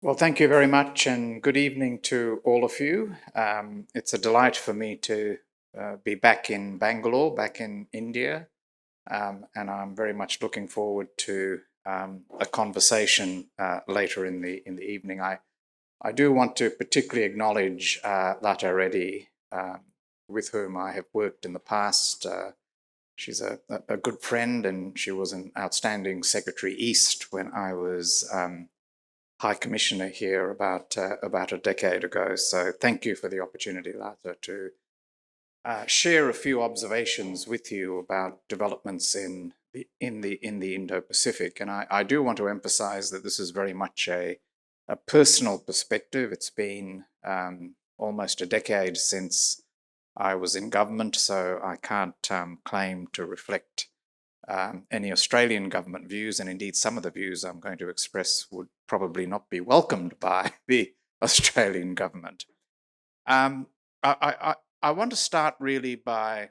Well, thank you very much, and good evening to all of you. It's a delight for me to be back in Bangalore, back in India, and I'm very much looking forward to a conversation later in the evening. I do want to particularly acknowledge Lata Reddy, with whom I have worked in the past. She's a good friend, and she was an outstanding Secretary East when I was High Commissioner here about a decade ago. So thank you for the opportunity, Lata, to share a few observations with you about developments in the Indo-Pacific. And I do want to emphasize that this is very much a personal perspective. It's been almost a decade since I was in government, so I can't claim to reflect any Australian government views, and indeed some of the views I'm going to express would probably not be welcomed by the Australian government. Um, I want to start really by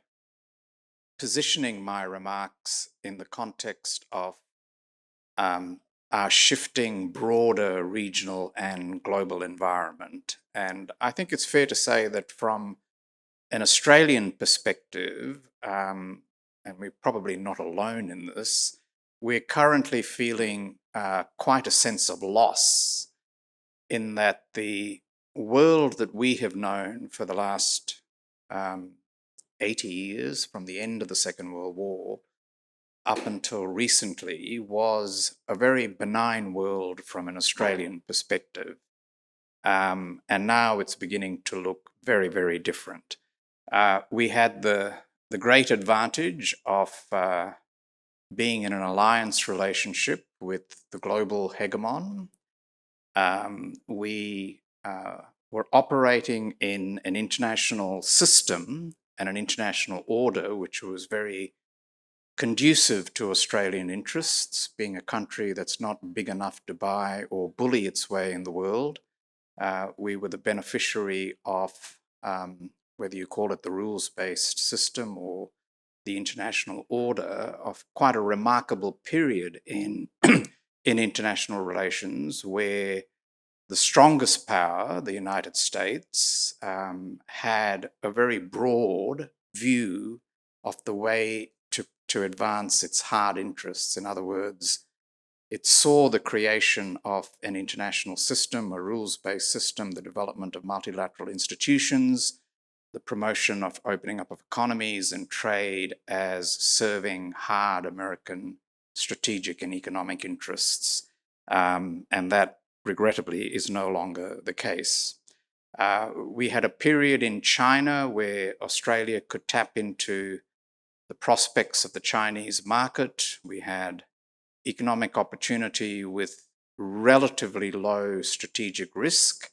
positioning my remarks in the context of our shifting broader regional and global environment. And I think it's fair to say that from an Australian perspective, and we're probably not alone in this, we're currently feeling quite a sense of loss in that the world that we have known for the last 80 years, from the end of the Second World War up until recently, was a very benign world from an Australian perspective. And now it's beginning to look very, very different. We had the great advantage of being in an alliance relationship with the global hegemon. We were operating in an international system and an international order which was very conducive to Australian interests, being a country that's not big enough to buy or bully its way in the world. We were the beneficiary of whether you call it the rules-based system or the international order, of quite a remarkable period in in international relations where the strongest power, the United States, had a very broad view of the way to advance its hard interests. In other words, it saw the creation of an international system, a rules-based system, the development of multilateral institutions, the promotion of opening up of economies and trade as serving hard American strategic and economic interests. And that, regrettably, is no longer the case. We had a period in China where Australia could tap into the prospects of the Chinese market. We had economic opportunity with relatively low strategic risk,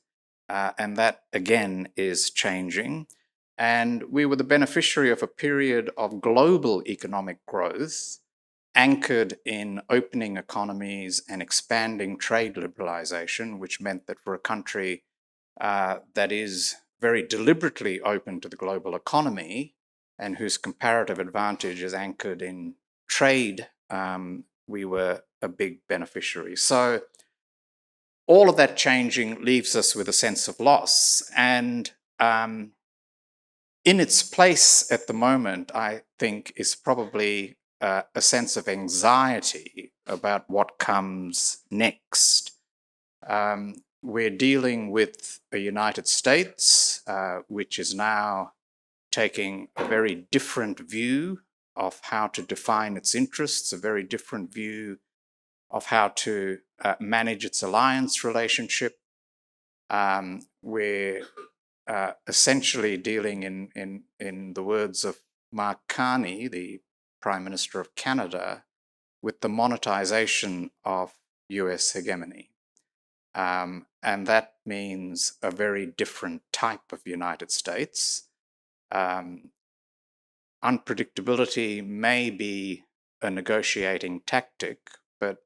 and that again is changing. And we were the beneficiary of a period of global economic growth anchored in opening economies and expanding trade liberalization, which meant that for a country that is very deliberately open to the global economy and whose comparative advantage is anchored in trade, we were a big beneficiary. So all of that changing leaves us with a sense of loss. And in its place at the moment, I think, is probably a sense of anxiety about what comes next. We're dealing with a United States which is now taking a very different view of how to define its interests, a very different view of how to manage its alliance relationship. We're essentially dealing, in the words of Mark Carney, the Prime Minister of Canada, with the monetization of US hegemony. And that means a very different type of United States. Unpredictability may be a negotiating tactic, but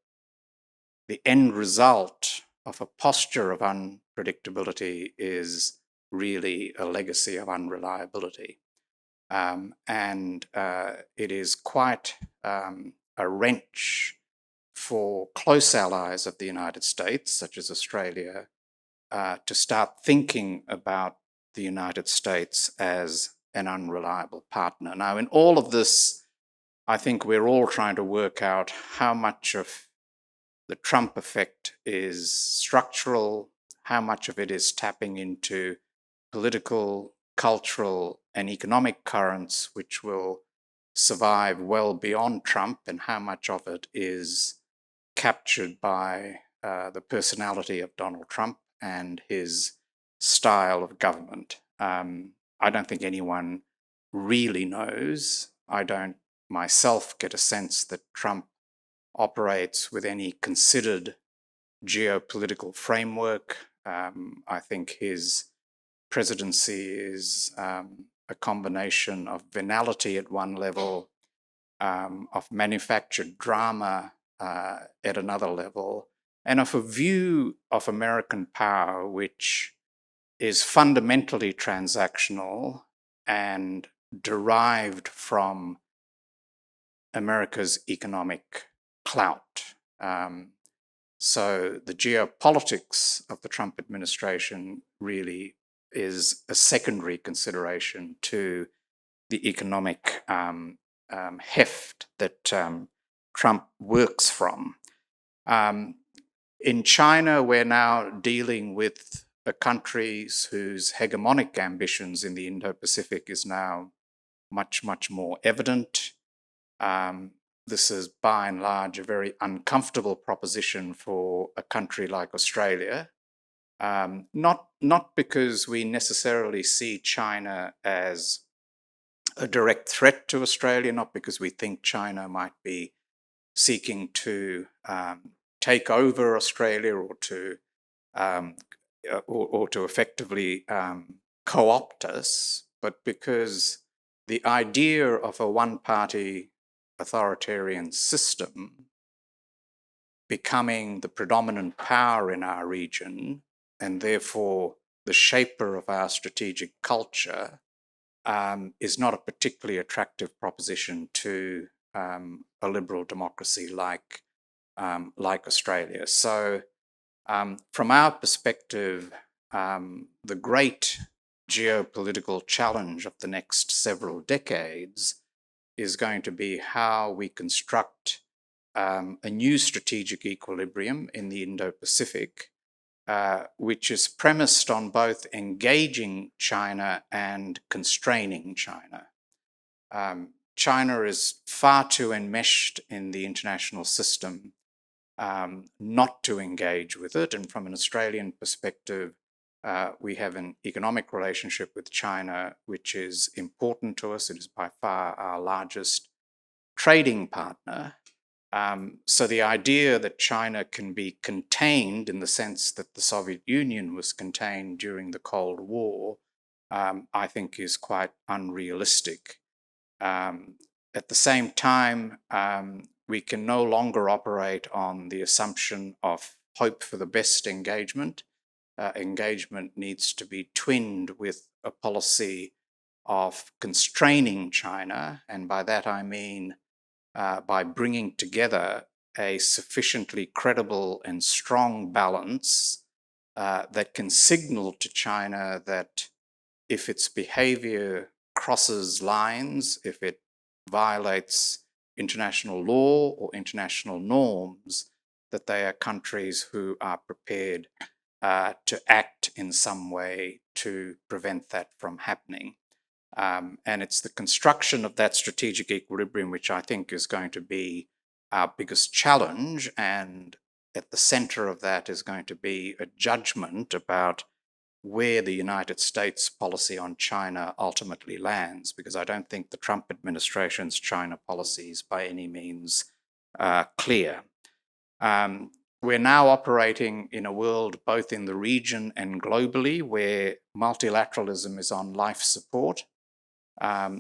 the end result of a posture of unpredictability is really a legacy of unreliability. And it is quite a wrench for close allies of the United States, such as Australia, to start thinking about the United States as an unreliable partner. Now, in all of this, I think we're all trying to work out how much of the Trump effect is structural, how much of it is tapping into political, cultural, and economic currents which will survive well beyond Trump, and how much of it is captured by the personality of Donald Trump and his style of government. I don't think anyone really knows. I don't myself get a sense that Trump operates with any considered geopolitical framework. I think his presidency is a combination of venality at one level, of manufactured drama at another level, and of a view of American power which is fundamentally transactional and derived from America's economic clout. So the geopolitics of the Trump administration really is a secondary consideration to the economic heft that Trump works from. In China, we're now dealing with a country whose hegemonic ambitions in the Indo-Pacific is now much, much more evident. This is by and large a very uncomfortable proposition for a country like Australia. Not because we necessarily see China as a direct threat to Australia, not because we think China might be seeking to take over Australia or to effectively co-opt us, but because the idea of a one-party authoritarian system becoming the predominant power in our region, and therefore the shaper of our strategic culture, is not a particularly attractive proposition to a liberal democracy like Australia. So from our perspective, the great geopolitical challenge of the next several decades is going to be how we construct a new strategic equilibrium in the Indo-Pacific, which is premised on both engaging China and constraining China. China is far too enmeshed in the international system not to engage with it. And from an Australian perspective, we have an economic relationship with China, which is important to us. It is by far our largest trading partner. So the idea that China can be contained in the sense that the Soviet Union was contained during the Cold War, I think is quite unrealistic. At the same time, we can no longer operate on the assumption of hope for the best engagement. Engagement needs to be twinned with a policy of constraining China, and by that I mean by bringing together a sufficiently credible and strong balance that can signal to China that if its behavior crosses lines, if it violates international law or international norms, that they are countries who are prepared to act in some way to prevent that from happening. And it's the construction of that strategic equilibrium which I think is going to be our biggest challenge, and at the center of that is going to be a judgment about where the United States policy on China ultimately lands, because I don't think the Trump administration's China policy is by any means clear. We're now operating in a world both in the region and globally where multilateralism is on life support,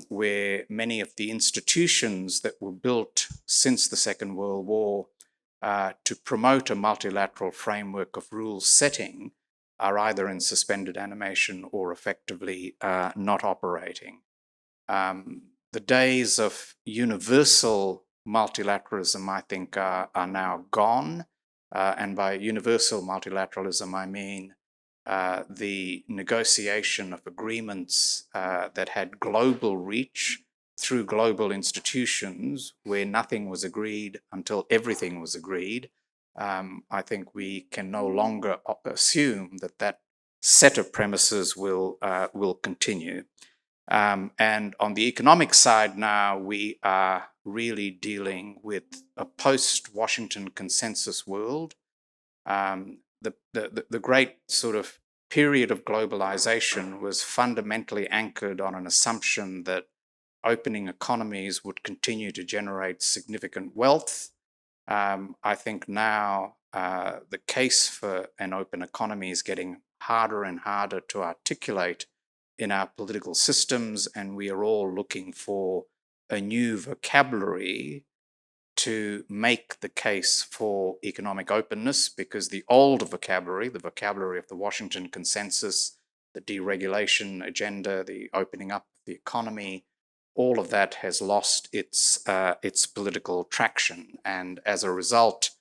where many of the institutions that were built since the Second World War to promote a multilateral framework of rules setting are either in suspended animation or effectively not operating. The days of universal multilateralism, I think, are now gone. And by universal multilateralism, I mean the negotiation of agreements that had global reach through global institutions where nothing was agreed until everything was agreed. I think we can no longer assume that that set of premises will continue. And on the economic side now, we are really dealing with a post-Washington consensus world. The great sort of period of globalization was fundamentally anchored on an assumption that opening economies would continue to generate significant wealth. I think now the case for an open economy is getting harder and harder to articulate in our political systems, and we are all looking for a new vocabulary to make the case for economic openness, because the old vocabulary, the vocabulary of the Washington Consensus, the deregulation agenda, the opening up of the economy, all of that has lost its political traction. And as a result,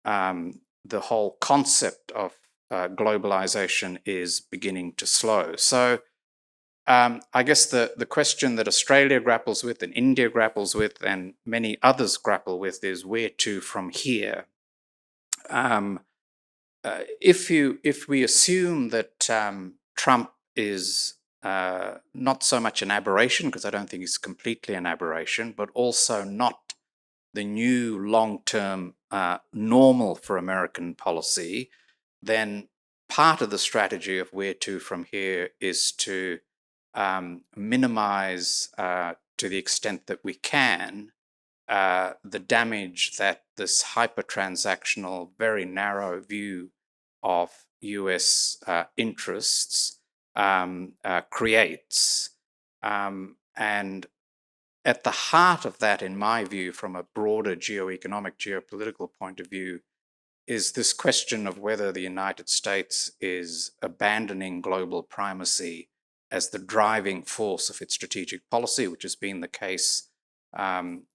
the whole concept of globalization is beginning to slow. So I guess the question that Australia grapples with and India grapples with and many others grapple with is where to from here. If we assume that Trump is not so much an aberration, because I don't think he's completely an aberration, but also not the new long-term normal for American policy, then part of the strategy of where to from here is to minimize to the extent that we can the damage that this hyper-transactional, very narrow view of US interests creates. And at the heart of that, in my view, from a broader geoeconomic, geopolitical point of view, is this question of whether the United States is abandoning global primacy as the driving force of its strategic policy, which has been the case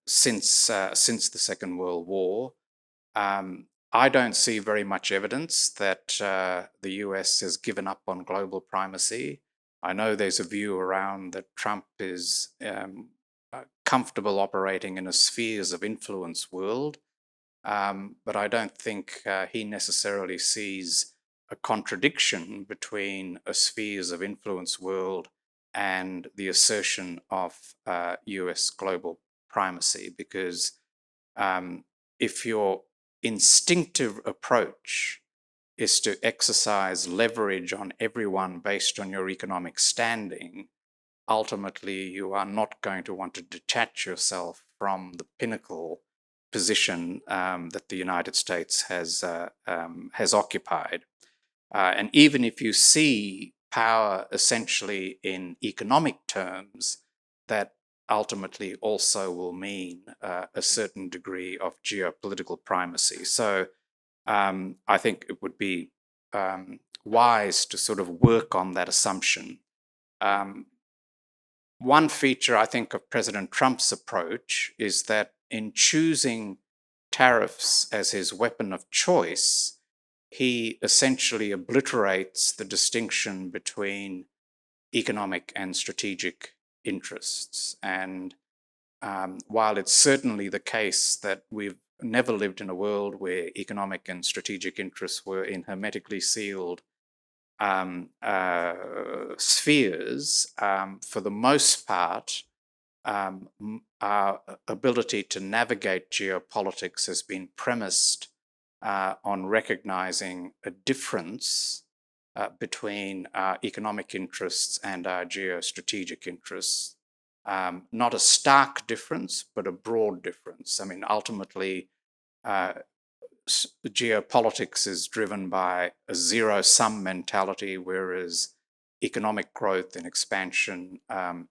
since the Second World War. I don't see very much evidence that the US has given up on global primacy. I know there's a view around that Trump is comfortable operating in a spheres of influence world, but I don't think he necessarily sees a contradiction between a spheres of influence world and the assertion of US global primacy, because if your instinctive approach is to exercise leverage on everyone based on your economic standing, ultimately you are not going to want to detach yourself from the pinnacle position that the United States has occupied. And even if you see power essentially in economic terms, that ultimately also will mean a certain degree of geopolitical primacy. So I think it would be wise to sort of work on that assumption. One feature, I think, of President Trump's approach is that in choosing tariffs as his weapon of choice, he essentially obliterates the distinction between economic and strategic interests. And while it's certainly the case that we've never lived in a world where economic and strategic interests were in hermetically sealed spheres, for the most part, our ability to navigate geopolitics has been premised on recognizing a difference between our economic interests and our geostrategic interests. Not a stark difference, but a broad difference. I mean, ultimately, geopolitics is driven by a zero-sum mentality, whereas economic growth and expansion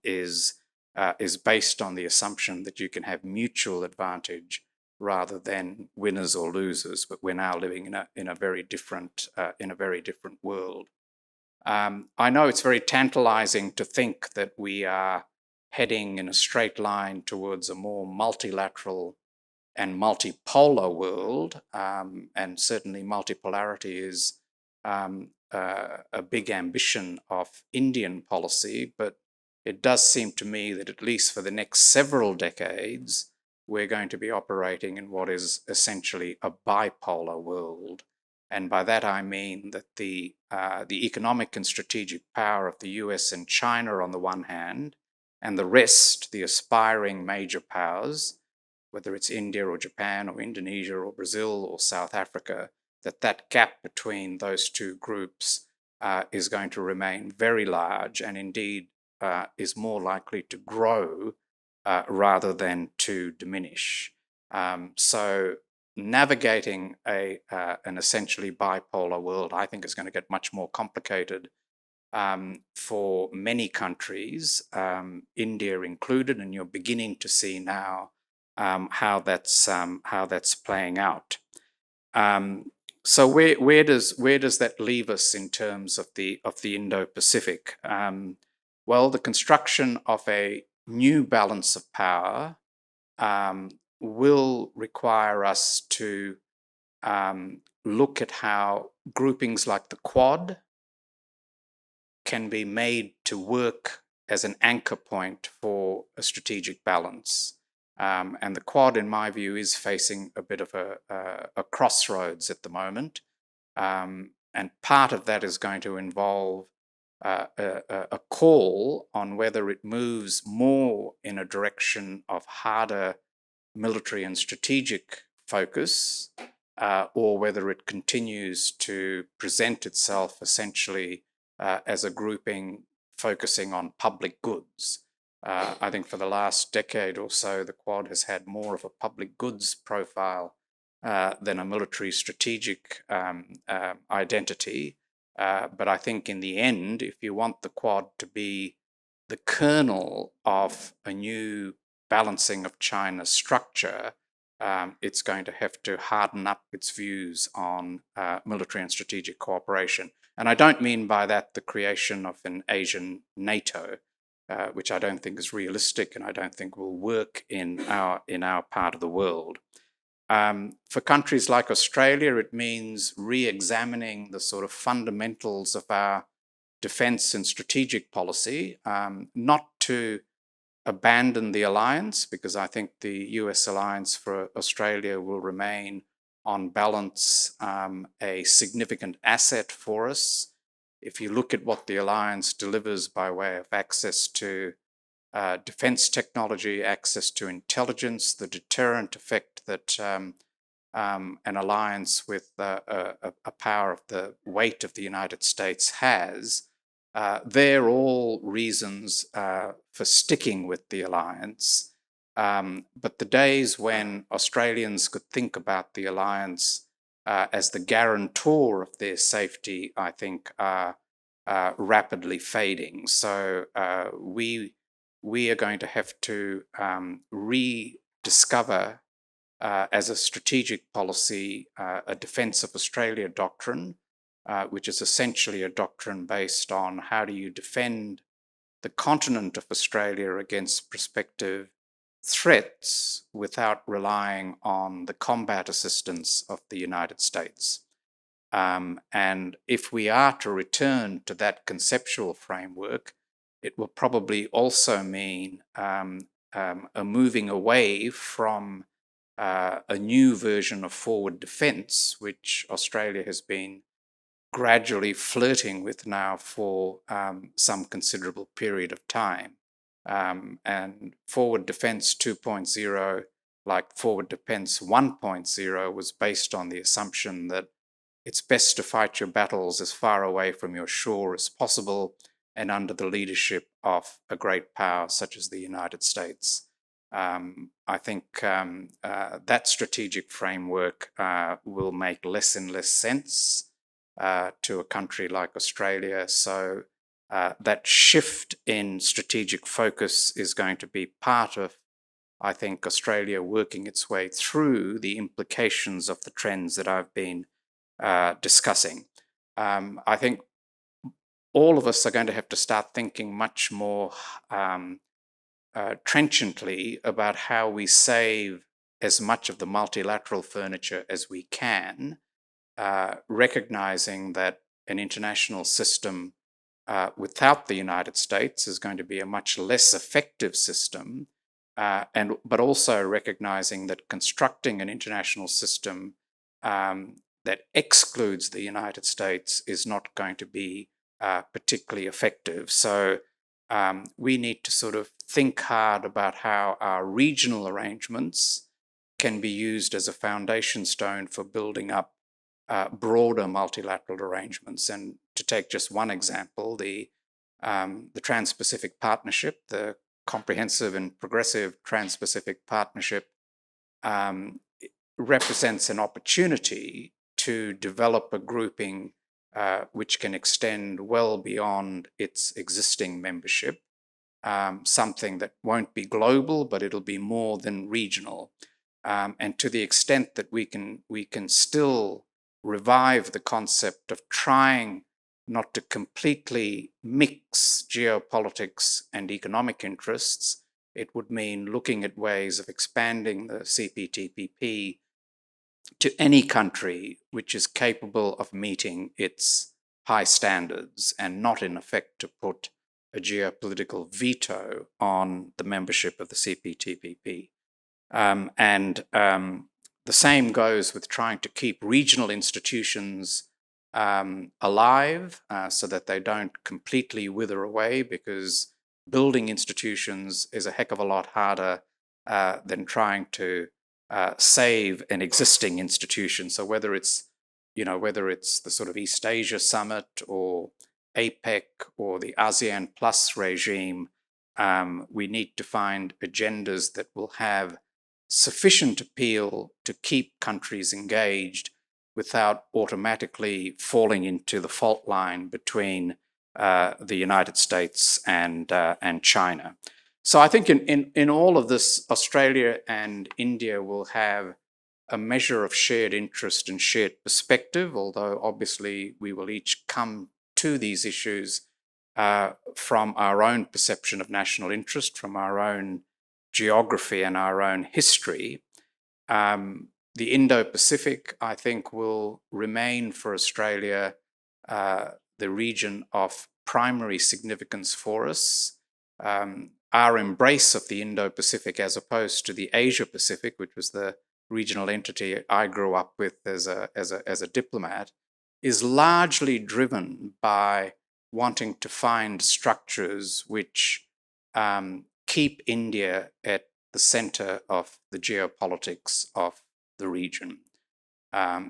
is based on the assumption that you can have mutual advantage rather than winners or losers. But we're now living in a very different world. I know it's very tantalizing to think that we are heading in a straight line towards a more multilateral and multipolar world, and certainly multipolarity is a big ambition of Indian policy, but it does seem to me that at least for the next several decades, we're going to be operating in what is essentially a bipolar world. And by that I mean that the economic and strategic power of the US and China on the one hand, and the rest, the aspiring major powers, whether it's India or Japan or Indonesia or Brazil or South Africa, that gap between those two groups is going to remain very large, and indeed is more likely to grow rather than to diminish. So navigating an essentially bipolar world, I think, is going to get much more complicated for many countries, India included, and you're beginning to see now how that's playing out. So where does that leave us in terms of the Indo-Pacific? Well, the construction of a new balance of power will require us to look at how groupings like the Quad can be made to work as an anchor point for a strategic balance. And the Quad, in my view, is facing a bit of a crossroads at the moment. And part of that is going to involve a call on whether it moves more in a direction of harder military and strategic focus, or whether it continues to present itself essentially as a grouping focusing on public goods. I think for the last decade or so, the Quad has had more of a public goods profile than a military strategic identity. But I think in the end, if you want the Quad to be the kernel of a new balancing of China's structure, it's going to have to harden up its views on military and strategic cooperation. And I don't mean by that the creation of an Asian NATO, which I don't think is realistic and I don't think will work in our part of the world. For countries like Australia, it means re-examining the sort of fundamentals of our defence and strategic policy, not to abandon the alliance, because I think the US alliance for Australia will remain on balance a significant asset for us. If you look at what the alliance delivers by way of access to defence technology, access to intelligence, the deterrent effect that an alliance with a power of the weight of the United States has, they're all reasons for sticking with the alliance. But the days when Australians could think about the alliance as the guarantor of their safety, I think, are rapidly fading. So we are going to have to rediscover as a strategic policy a Defence of Australia doctrine, which is essentially a doctrine based on how do you defend the continent of Australia against prospective threats without relying on the combat assistance of the United States. And if we are to return to that conceptual framework, it will probably also mean a moving away from a new version of forward defence, which Australia has been gradually flirting with now for some considerable period of time. And forward defence 2.0, like forward defence 1.0, was based on the assumption that it's best to fight your battles as far away from your shore as possible and under the leadership of a great power such as the United States. I think that strategic framework will make less and less sense to a country like Australia. So that shift in strategic focus is going to be part of, I think, Australia working its way through the implications of the trends that I've been discussing. I think all of us are going to have to start thinking much more trenchantly about how we save as much of the multilateral furniture as we can, recognizing that an international system without the United States is going to be a much less effective system, but also recognizing that constructing an international system that excludes the United States is not going to be particularly effective. So we need to sort of think hard about how our regional arrangements can be used as a foundation stone for building up broader multilateral arrangements. And to take just one example, the Trans-Pacific Partnership, the Comprehensive and Progressive Trans-Pacific Partnership, represents an opportunity to develop a grouping which can extend well beyond its existing membership, something that won't be global, but it'll be more than regional. And to the extent that we can still revive the concept of trying not to completely mix geopolitics and economic interests, it would mean looking at ways of expanding the CPTPP to any country which is capable of meeting its high standards and not, in effect, to put a geopolitical veto on the membership of the CPTPP. The same goes with trying to keep regional institutions alive so that they don't completely wither away, because building institutions is a heck of a lot harder than trying to save an existing institution. So whether it's the sort of East Asia Summit or APEC or the ASEAN Plus regime, we need to find agendas that will have sufficient appeal to keep countries engaged without automatically falling into the fault line between the United States and China. So I think in all of this, Australia and India will have a measure of shared interest and shared perspective, although obviously we will each come to these issues from our own perception of national interest, from our own geography and our own history. The Indo-Pacific, I think, will remain for Australia the region of primary significance for us. Our embrace of the Indo-Pacific, as opposed to the Asia-Pacific, which was the regional entity I grew up with as a diplomat, is largely driven by wanting to find structures which keep India at the center of the geopolitics of the region.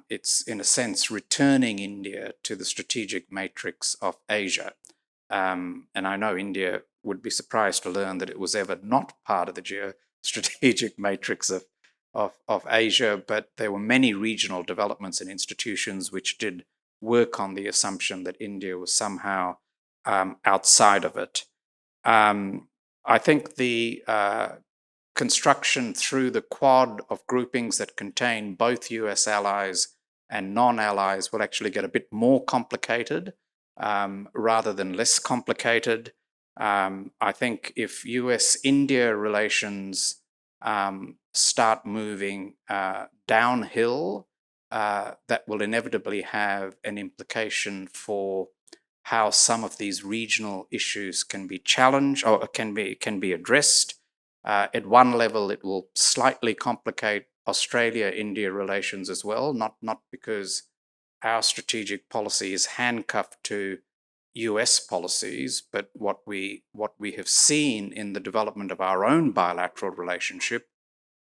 It's, in a sense, returning India to the strategic matrix of Asia. And I know India would be surprised to learn that it was ever not part of the geostrategic matrix of Asia, but there were many regional developments and institutions which did work on the assumption that India was somehow outside of it. I think the construction through the quad of groupings that contain both US allies and non-allies will actually get a bit more complicated rather than less complicated. I think if US-India relations start moving downhill, that will inevitably have an implication for how some of these regional issues can be challenged or can be addressed. At one level, it will slightly complicate Australia-India relations as well, not because our strategic policy is handcuffed to US policies, but what we have seen in the development of our own bilateral relationship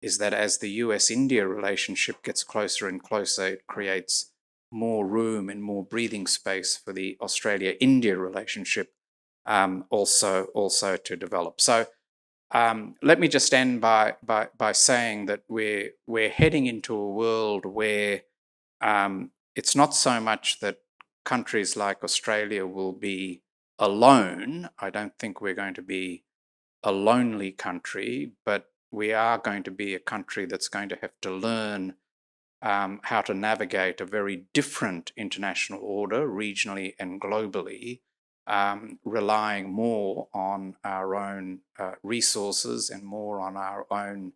is that as the US-India relationship gets closer and closer, it creates more room and more breathing space for the Australia-India relationship also to develop. So let me just end by saying that we're heading into a world where it's not so much that countries like Australia will be alone. I don't think we're going to be a lonely country, but we are going to be a country that's going to have to learn how to navigate a very different international order, regionally and globally, relying more on our own resources and more on our own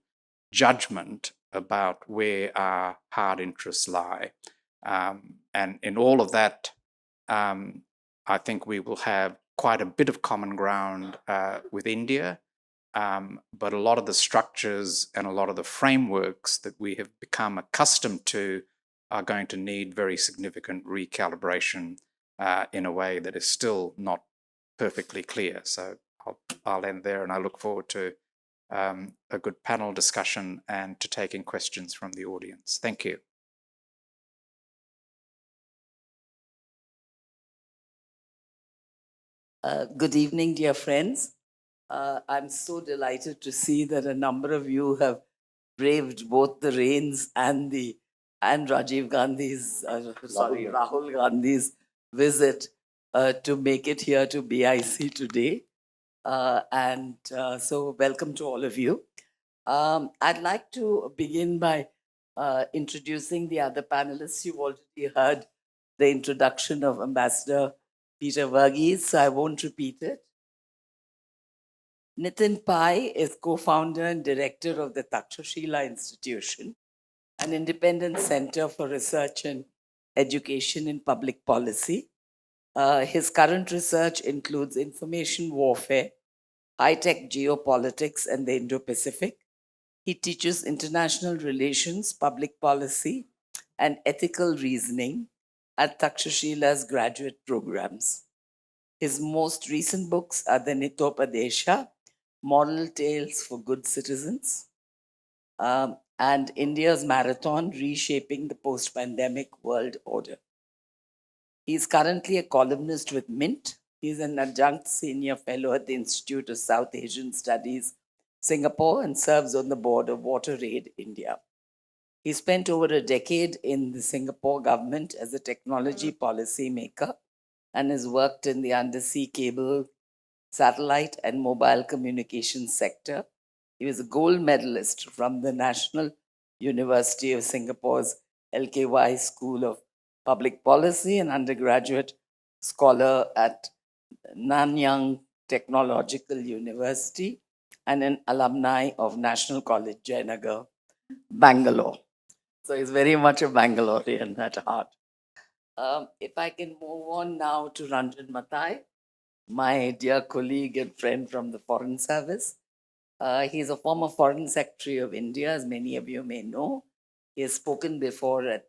judgment about where our hard interests lie. And in all of that, I think we will have quite a bit of common ground with India. But a lot of the structures and a lot of the frameworks that we have become accustomed to are going to need very significant recalibration in a way that is still not perfectly clear. So I'll end there, and I look forward to a good panel discussion and to taking questions from the audience. Thank you. Good evening, dear friends. I'm so delighted to see that a number of you have braved both the rains and Rajiv Gandhi's, Rahul Gandhi's visit to make it here to BIC today. So welcome to all of you. I'd like to begin by introducing the other panelists. You've already heard the introduction of Ambassador Peter Varghese, so I won't repeat it. Nitin Pai is co-founder and director of the Takshashila Institution, an independent center for research and education in public policy. His current research includes information warfare, high-tech geopolitics, and the Indo-Pacific. He teaches international relations, public policy, and ethical reasoning at Takshashila's graduate programs. His most recent books are the Nitopadesha, Moral Tales for Good Citizens, and India's Marathon, Reshaping the Post-Pandemic World Order. He is currently a columnist with Mint. He is an adjunct senior fellow at the Institute of South Asian Studies, Singapore, and serves on the board of WaterAid India. He spent over a decade in the Singapore government as a technology policy maker and has worked in the undersea cable, satellite, and mobile communications sector. He was a gold medalist from the National University of Singapore's LKY School of Public Policy and undergraduate scholar at Nanyang Technological University and an alumni of National College Jayanagar, Bangalore. So he's very much a Bangalorean at heart. If I can move on now to Ranjan Mathai, my dear colleague and friend from the Foreign Service. He's a former Foreign Secretary of India, as many of you may know. He has spoken before at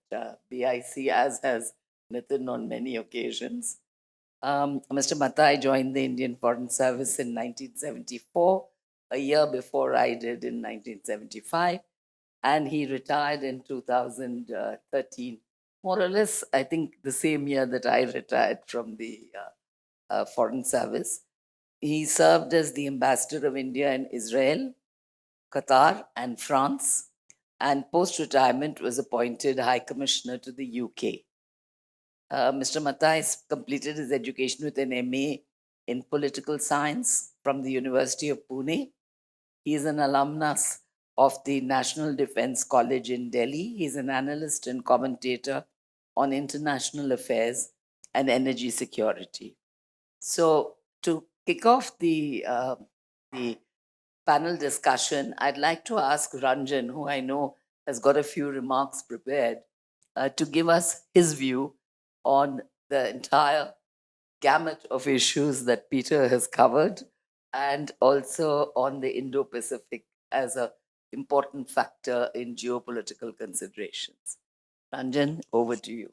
BIC, as has Nitin on many occasions. Mr. Mathai joined the Indian Foreign Service in 1974, a year before I did in 1975, and he retired in 2013, more or less, I think, the same year that I retired from the Foreign Service. He served as the ambassador of India in Israel, Qatar, and France, and post-retirement was appointed High Commissioner to the UK. Mr. Mathai completed his education with an MA in political science from the University of Pune. He is an alumnus of the National Defense College in Delhi. He's an analyst and commentator on international affairs and energy security. So, to kick off the panel discussion, I'd like to ask Ranjan, who I know has got a few remarks prepared, to give us his view on the entire gamut of issues that Peter has covered, and also on the Indo-Pacific as an important factor in geopolitical considerations. Ranjan, over to you.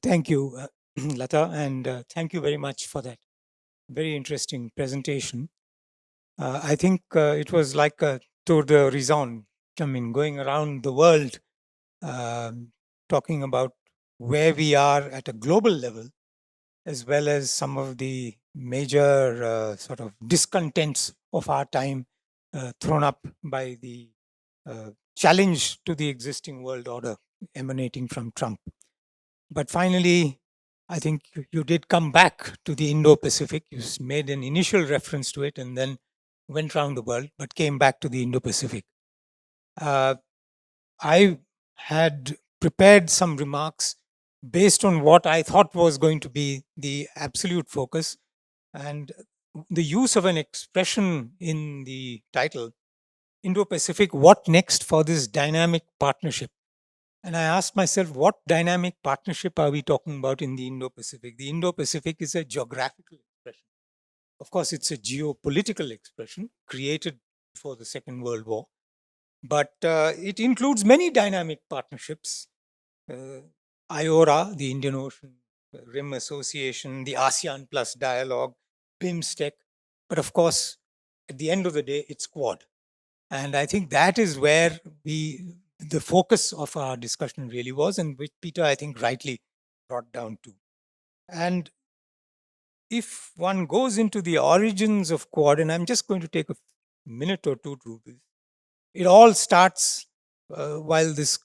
Thank you, Lata, and thank you very much for that very interesting presentation. I think it was like a tour d'horizon. I mean, going around the world, talking about where we are at a global level, as well as some of the major sort of discontents of our time thrown up by the challenge to the existing world order emanating from Trump. But finally, I think you did come back to the Indo-Pacific. You made an initial reference to it and then went around the world, but came back to the Indo-Pacific. I had prepared some remarks based on what I thought was going to be the absolute focus, and the use of an expression in the title Indo-Pacific, what next for this dynamic partnership? And I asked myself, what dynamic partnership are we talking about in the Indo-Pacific? The Indo-Pacific is a geographical expression. Of course, it's a geopolitical expression created before the Second World War, but it includes many dynamic partnerships. IORA, the Indian Ocean Rim Association, the ASEAN Plus Dialogue, BIMSTEC. But of course, at the end of the day, it's Quad. And I think that is where the focus of our discussion really was, and which Peter, I think, rightly brought down to. And if one goes into the origins of Quad, and I'm just going to take a minute or two to this, it all starts while this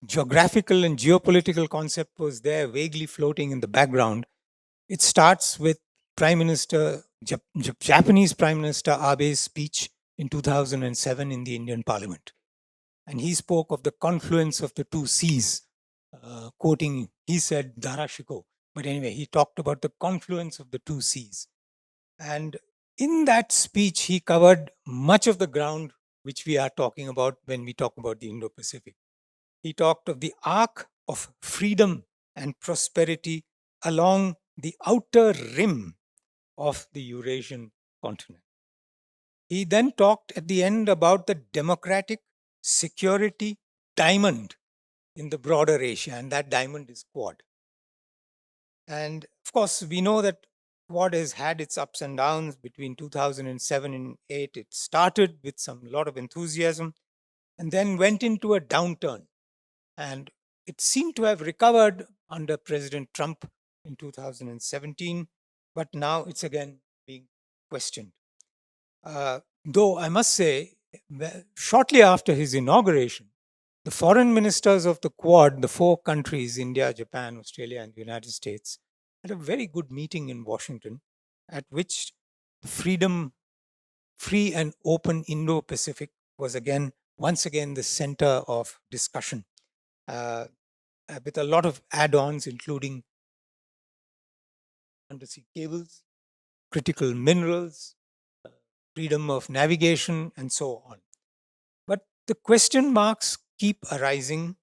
geographical and geopolitical concept was there vaguely floating in the background. It starts with Japanese Prime Minister Abe's speech in 2007 in the Indian Parliament. And he spoke of the confluence of the two seas, quoting, he said, Darashiko. But anyway, he talked about the confluence of the two seas. And in that speech, he covered much of the ground which we are talking about when we talk about the Indo-Pacific. He talked of the arc of freedom and prosperity along the outer rim of the Eurasian continent. He then talked at the end about the democratic security diamond in the broader Asia, and that diamond is Quad. And of course, we know that Quad has had its ups and downs between 2007 and 8. It started with a lot of enthusiasm and then went into a downturn. And it seemed to have recovered under President Trump in 2017, but now it's again being questioned. Though I must say, shortly after his inauguration, the foreign ministers of the Quad, the four countries, India, Japan, Australia, and the United States, had a very good meeting in Washington at which free and open Indo-Pacific was once again the center of discussion, with a lot of add-ons, including undersea cables, critical minerals, freedom of navigation, and so on. But the question marks keep arising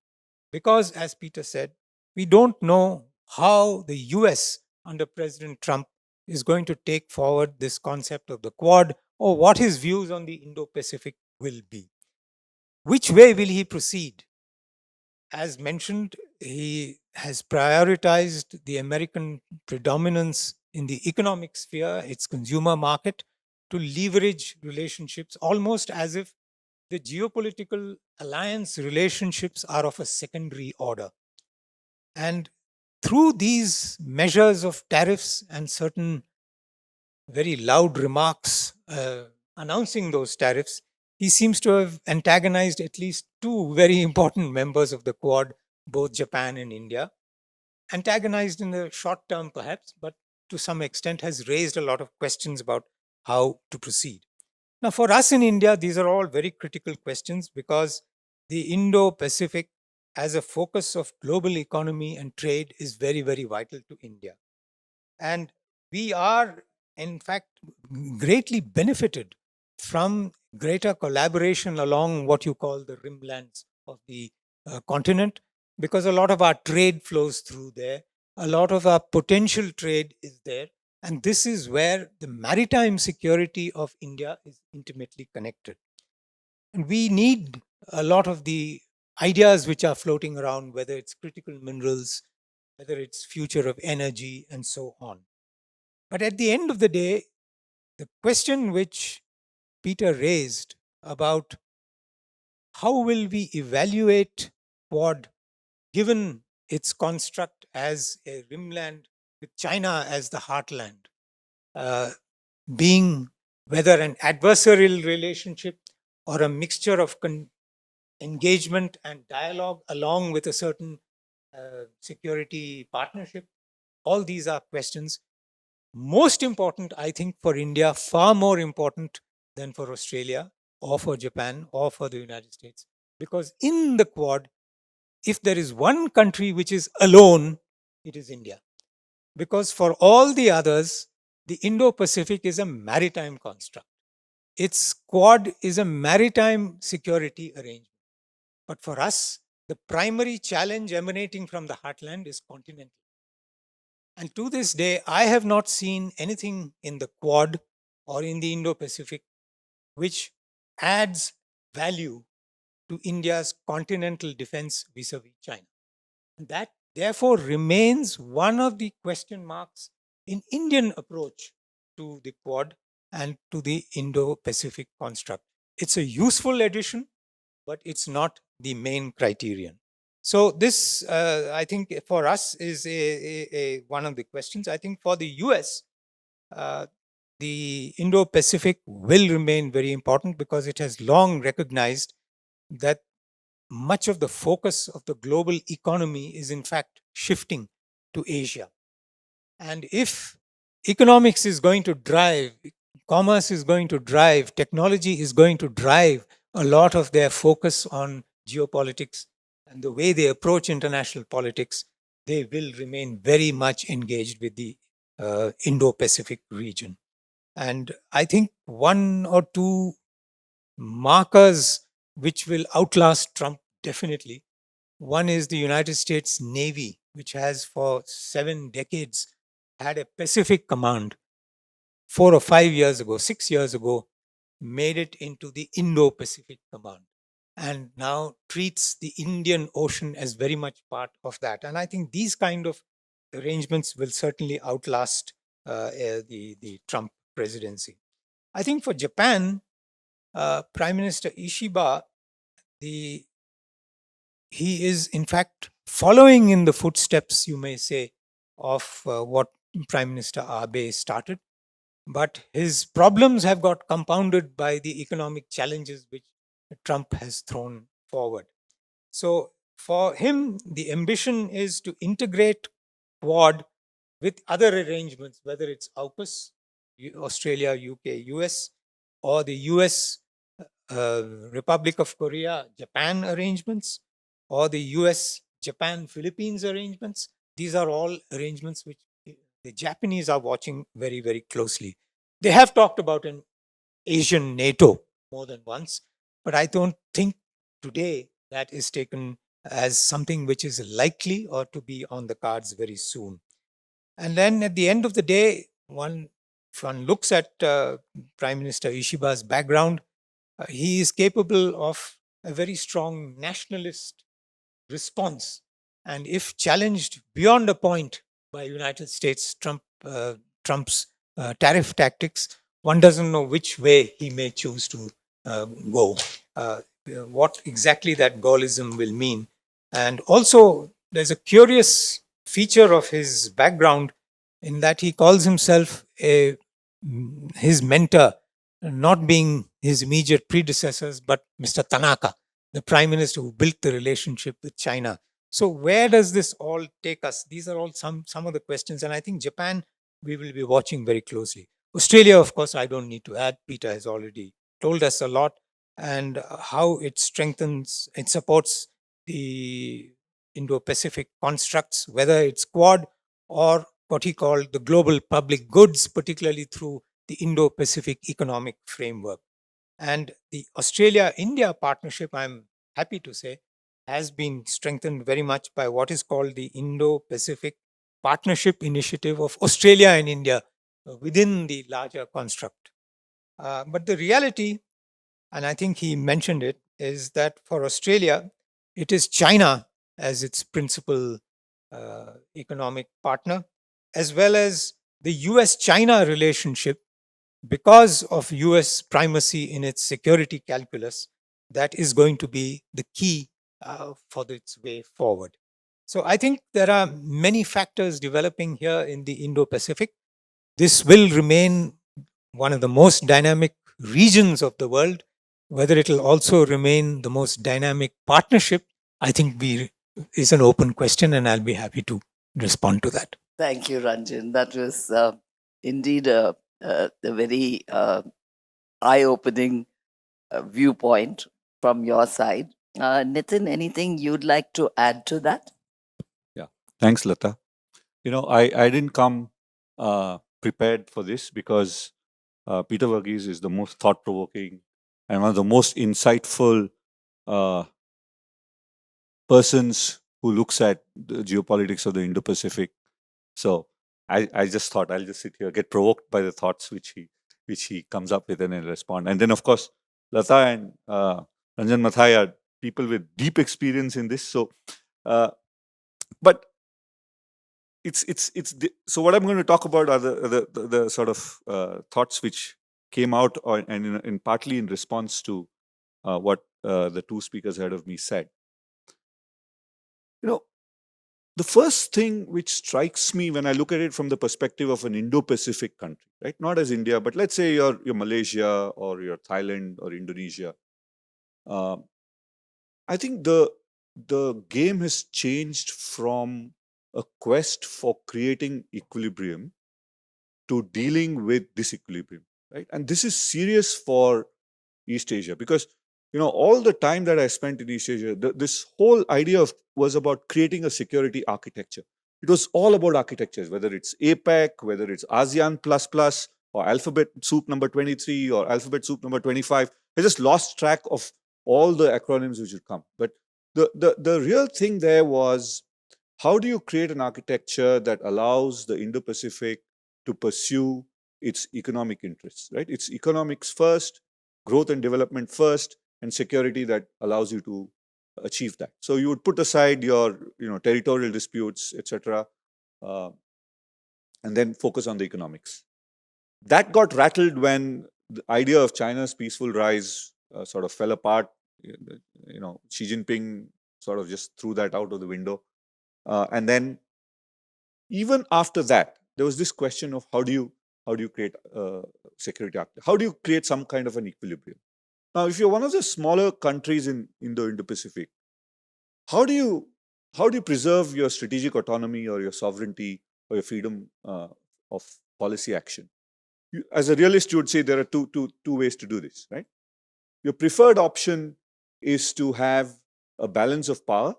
because, as Peter said, we don't know how the US under President Trump is going to take forward this concept of the Quad, or what his views on the Indo-Pacific will be. Which way will he proceed? As mentioned, he has prioritized the American predominance in the economic sphere, its consumer market, to leverage relationships almost as if the geopolitical alliance relationships are of a secondary order. And through these measures of tariffs and certain very loud remarks announcing those tariffs, he seems to have antagonized at least two very important members of the Quad, both Japan and India. Antagonized in the short term, perhaps, but to some extent has raised a lot of questions about how to proceed. Now, for us in India, these are all very critical questions because the Indo-Pacific as a focus of global economy and trade is very, very vital to India. And we are, in fact, greatly benefited from greater collaboration along what you call the rimlands of the continent, because a lot of our trade flows through there, a lot of our potential trade is there, and this is where the maritime security of India is intimately connected. And we need a lot of the ideas which are floating around, whether it's critical minerals, whether it's future of energy, and so on. But at the end of the day, the question which Peter raised about how will we evaluate Quad given its construct as a rimland with China as the heartland, being whether an adversarial relationship or a mixture of engagement and dialogue along with a certain security partnership. All these are questions. Most important, I think, for India, far more important than for Australia or for Japan or for the United States. Because in the Quad, if there is one country which is alone, it is India. Because for all the others, the Indo-Pacific is a maritime construct. its Quad is a maritime security arrangement. But for us, the primary challenge emanating from the heartland is continental. And to this day, I have not seen anything in the Quad or in the Indo-Pacific which adds value to India's continental defense vis-a-vis China. And that therefore remains one of the question marks in Indian approach to the Quad and to the Indo-Pacific construct. It's a useful addition, but it's not the main criterion. So this, I think, for us is one of the questions. I think for the US, the Indo-Pacific will remain very important because it has long recognized that much of the focus of the global economy is in fact shifting to Asia. And if economics is going to drive, commerce is going to drive, technology is going to drive a lot of their focus on geopolitics and the way they approach international politics, they will remain very much engaged with the Indo-Pacific region. And I think one or two markers which will outlast Trump definitely. One is the United States Navy, which has for 7 decades had a Pacific command. 4 or 5 years ago, 6 years ago, made it into the Indo-Pacific command and now treats the Indian Ocean as very much part of that. And I think these kind of arrangements will certainly outlast the Trump presidency. I think for Japan, Prime Minister Ishiba, he is in fact following in the footsteps, you may say, of what Prime Minister Abe started. But his problems have got compounded by the economic challenges which Trump has thrown forward. So for him, the ambition is to integrate Quad with other arrangements, whether it's AUKUS, Australia, UK, US, or the US, Republic of Korea, Japan arrangements, or the US, Japan, Philippines arrangements. These are all arrangements which the Japanese are watching very, very closely. They have talked about an Asian NATO more than once, but I don't think today that is taken as something which is likely or to be on the cards very soon. And then at the end of the day, if one looks at Prime Minister Ishiba's background, he is capable of a very strong nationalist response. And if challenged beyond a point by United States Trump's tariff tactics, one doesn't know which way he may choose to go, what exactly that Gaullism will mean. And also, there's a curious feature of his background in that he calls himself his mentor, not being his immediate predecessors, but Mr. Tanaka, the prime minister who built the relationship with China. So where does this all take us? These are all some of the questions. And I think Japan, we will be watching very closely. Australia, of course, I don't need to add. Peter has already told us a lot, and how it strengthens, it supports the Indo-Pacific constructs, whether it's Quad or what he called the global public goods, particularly through the Indo-Pacific economic framework. And the Australia-India partnership, I'm happy to say, has been strengthened very much by what is called the Indo-Pacific Partnership Initiative of Australia and India within the larger construct. But the reality, and I think he mentioned it, is that for Australia, it is China as its principal economic partner, as well as the US-China relationship, because of US primacy in its security calculus, that is going to be the key for its way forward. So I think there are many factors developing here in the Indo-Pacific. This will remain one of the most dynamic regions of the world. Whether it will also remain the most dynamic partnership, I think is an open question, and I'll be happy to respond to that. Thank you, Ranjan. That was indeed a very eye-opening viewpoint from your side. Nitin, anything you'd like to add to that? Yeah, thanks, Lata. I didn't come prepared for this because Peter Varghese is the most thought-provoking and one of the most insightful persons who looks at the geopolitics of the Indo-Pacific. So I just thought I'll just sit here, get provoked by the thoughts which he comes up with and then respond. And then of course Lata and Ranjan Mathai are people with deep experience in this. So, but so what I'm going to talk about are the sort of thoughts which came out and in partly in response to what the two speakers ahead of me said. You know, the first thing which strikes me when I look at it from the perspective of an Indo-Pacific country, right? Not as India, but let's say you're Malaysia or you're Thailand or Indonesia. I think the game has changed from a quest for creating equilibrium to dealing with disequilibrium, right? And this is serious for East Asia because all the time that I spent in East Asia, this whole idea was about creating a security architecture. It was all about architectures, whether it's APEC, whether it's ASEAN plus plus, or Alphabet Soup number 23 or Alphabet Soup number 25. I just lost track of all the acronyms which would come. But the real thing there was, how do you create an architecture that allows the Indo-Pacific to pursue its economic interests, right? It's economics first, growth and development first, and security that allows you to achieve that. So you would put aside your territorial disputes, etc., and then focus on the economics. That got rattled when the idea of China's peaceful rise sort of fell apart. Xi Jinping sort of just threw that out of the window. And then even after that, there was this question of how do you create security architecture? How do you create some kind of an equilibrium? Now, if you're one of the smaller countries in Indo-Pacific, how do you preserve your strategic autonomy or your sovereignty or your freedom of policy action? As a realist, you would say there are two ways to do this, right? Your preferred option is to have a balance of power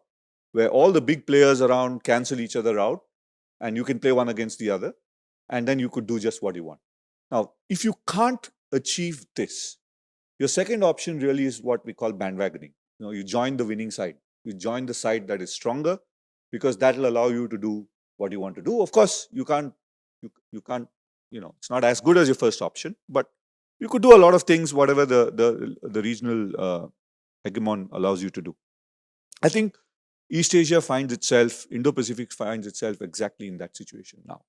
where all the big players around cancel each other out and you can play one against the other, and then you could do just what you want. Now, if you can't achieve this, your second option really is what we call bandwagoning. You join the winning side. You join the side that is stronger because that will allow you to do what you want to do. Of course, you can't, it's not as good as your first option, but you could do a lot of things, whatever the regional hegemon allows you to do. I think East Asia finds itself, Indo-Pacific finds itself exactly in that situation now.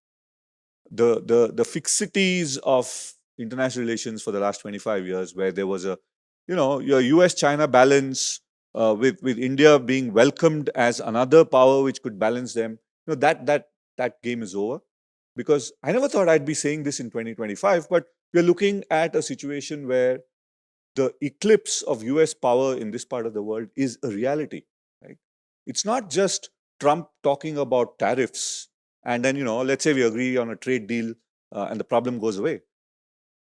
The fixities of international relations for the last 25 years, where there was your US-China balance with India being welcomed as another power which could balance them, that game is over. Because I never thought I'd be saying this in 2025, but we're looking at a situation where the eclipse of US power in this part of the world is a reality, right? It's not just Trump talking about tariffs and then, let's say we agree on a trade deal and the problem goes away.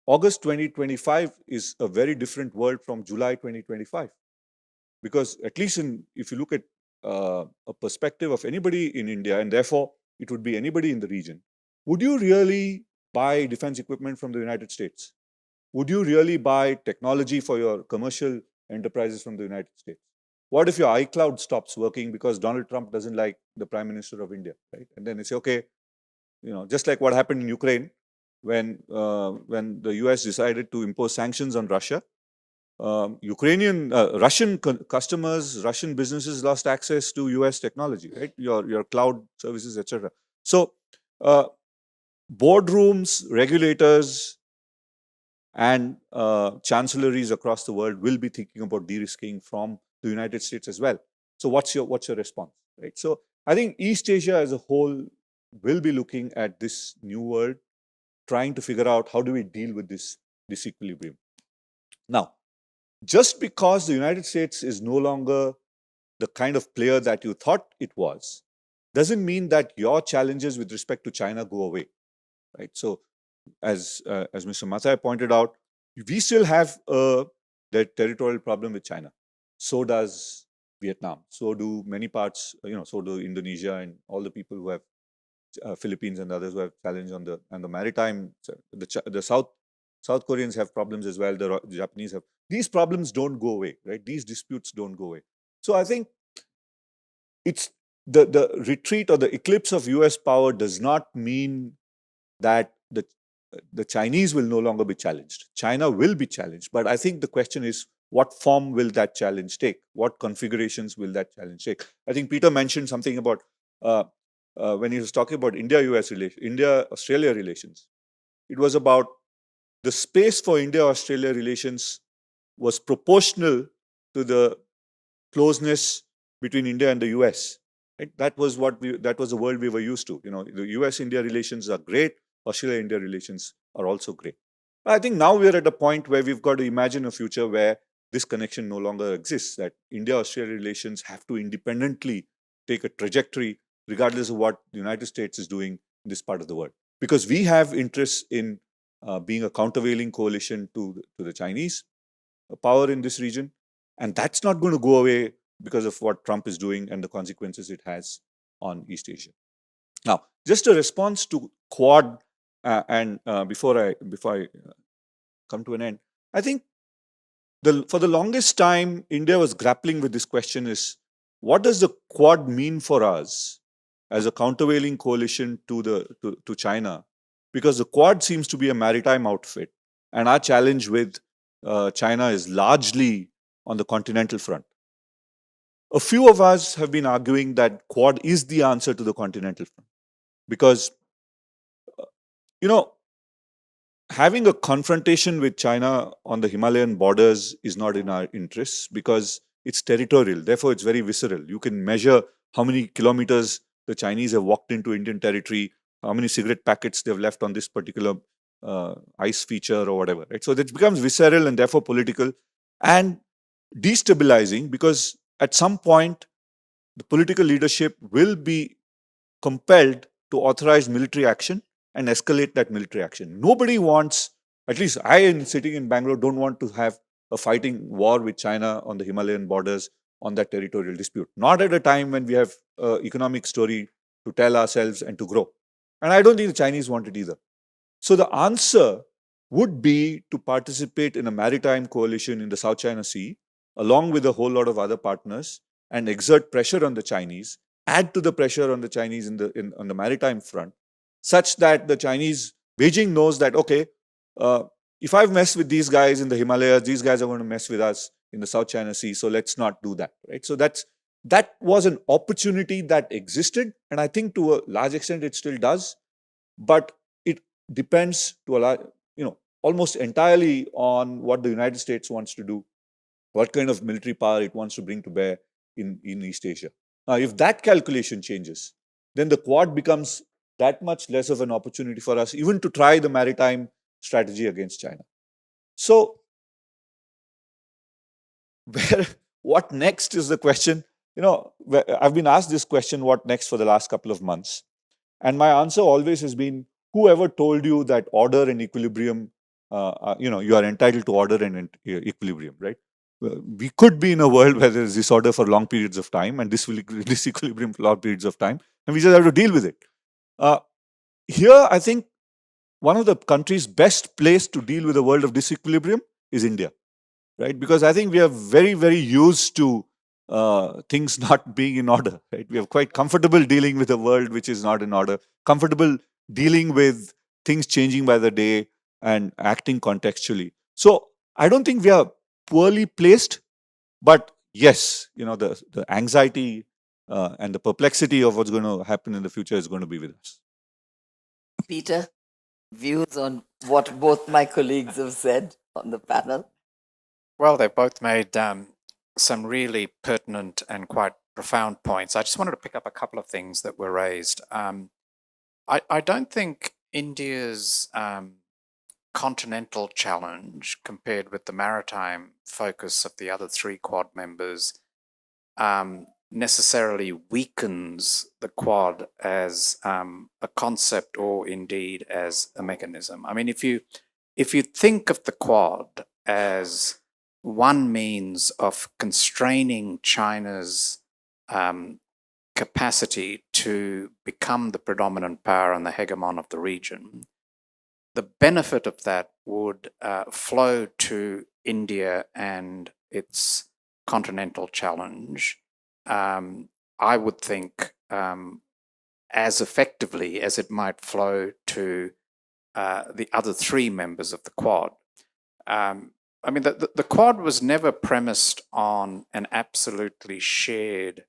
August 2025 is a very different world from July 2025. Because at least if you look at a perspective of anybody in India, and therefore it would be anybody in the region, would you really buy defense equipment from the United States? Would you really buy technology for your commercial enterprises from the United States? What if your iCloud stops working because Donald Trump doesn't like the Prime Minister of India, right? And then they say, okay, just like what happened in Ukraine when the US decided to impose sanctions on Russia, Russian customers, Russian businesses lost access to US technology, right? Your cloud services, etc. So boardrooms, regulators, and chancelleries across the world will be thinking about de-risking from the United States as well. So what's your response, right? So I think East Asia as a whole will be looking at this new world, trying to figure out how do we deal with this disequilibrium. Now, just because the United States is no longer the kind of player that you thought it was, doesn't mean that your challenges with respect to China go away, right? So as Mr. Mathai pointed out, we still have that territorial problem with China. So does Vietnam. So do many parts, so do Indonesia and all the people who have Philippines and others who have challenge on the maritime, the South South Koreans have problems as well. The Japanese have. These problems don't go away, right? These disputes don't go away. So I think it's the retreat or the eclipse of US power does not mean that the Chinese will no longer be challenged. China will be challenged, but I think the question is, what form will that challenge take? What configurations will that challenge take? I think Peter mentioned something about when he was talking about India-US relations, India-Australia relations. It was about the space for India-Australia relations was proportional to the closeness between India and the US. Right? That was the world we were used to. The US-India relations are great. Australia-India relations are also great. I think now we're at a point where we've got to imagine a future where this connection no longer exists, that India-Australia relations have to independently take a trajectory regardless of what the United States is doing in this part of the world. Because we have interests in being a countervailing coalition to the Chinese power in this region. And that's not going to go away because of what Trump is doing and the consequences it has on East Asia. Now, just a response to Quad, and before I come to an end, I think for the longest time, India was grappling with this question: is what does the Quad mean for us as a countervailing coalition to China? Because the Quad seems to be a maritime outfit, and our challenge with China is largely on the continental front. A few of us have been arguing that Quad is the answer to the continental front because, having a confrontation with China on the Himalayan borders is not in our interests because it's territorial. Therefore, it's very visceral. You can measure how many kilometers the Chinese have walked into Indian territory, how many cigarette packets they've left on this particular ice feature or whatever. Right? So that becomes visceral and therefore political and destabilizing because at some point, the political leadership will be compelled to authorize military action and escalate that military action. Nobody wants, at least I, sitting in Bangalore, don't want to have a fighting war with China on the Himalayan borders on that territorial dispute. Not at a time when we have an economic story to tell ourselves and to grow. And I don't think the Chinese want it either. So the answer would be to participate in a maritime coalition in the South China Sea, along with a whole lot of other partners, and exert pressure on the Chinese, add to the pressure on the Chinese on the maritime front, such that the Chinese, Beijing knows that, okay, if I've messed with these guys in the Himalayas, these guys are going to mess with us in the South China Sea, so let's not do that, right? So that was an opportunity that existed, and I think to a large extent it still does, but it depends to a large, almost entirely on what the United States wants to do, what kind of military power it wants to bring to bear in East Asia. Now, if that calculation changes, then the Quad becomes that much less of an opportunity for us even to try the maritime strategy against China. So, what next is the question? I've been asked this question, what next, for the last couple of months. And my answer always has been, whoever told you that order and equilibrium, you are entitled to order and equilibrium, right? We could be in a world where there is disorder for long periods of time and disequilibrium for long periods of time, and we just have to deal with it. Here, I think one of the countries best placed to deal with a world of disequilibrium is India, right? Because I think we are very, very used to things not being in order, right? We are quite comfortable dealing with a world which is not in order, comfortable dealing with things changing by the day and acting contextually. So I don't think we are poorly placed, but yes, the anxiety and the perplexity of what's going to happen in the future is going to be with us. Peter, views on what both my colleagues have said on the panel? Well, they both made some really pertinent and quite profound points. I just wanted to pick up a couple of things that were raised. I don't think India's continental challenge compared with the maritime focus of the other three Quad members necessarily weakens the Quad as a concept or indeed as a mechanism. I mean, if you think of the Quad as one means of constraining China's capacity to become the predominant power and the hegemon of the region, the benefit of that would flow to India and its continental challenge, I would think, as effectively as it might flow to the other three members of the Quad. I mean, the Quad was never premised on an absolutely shared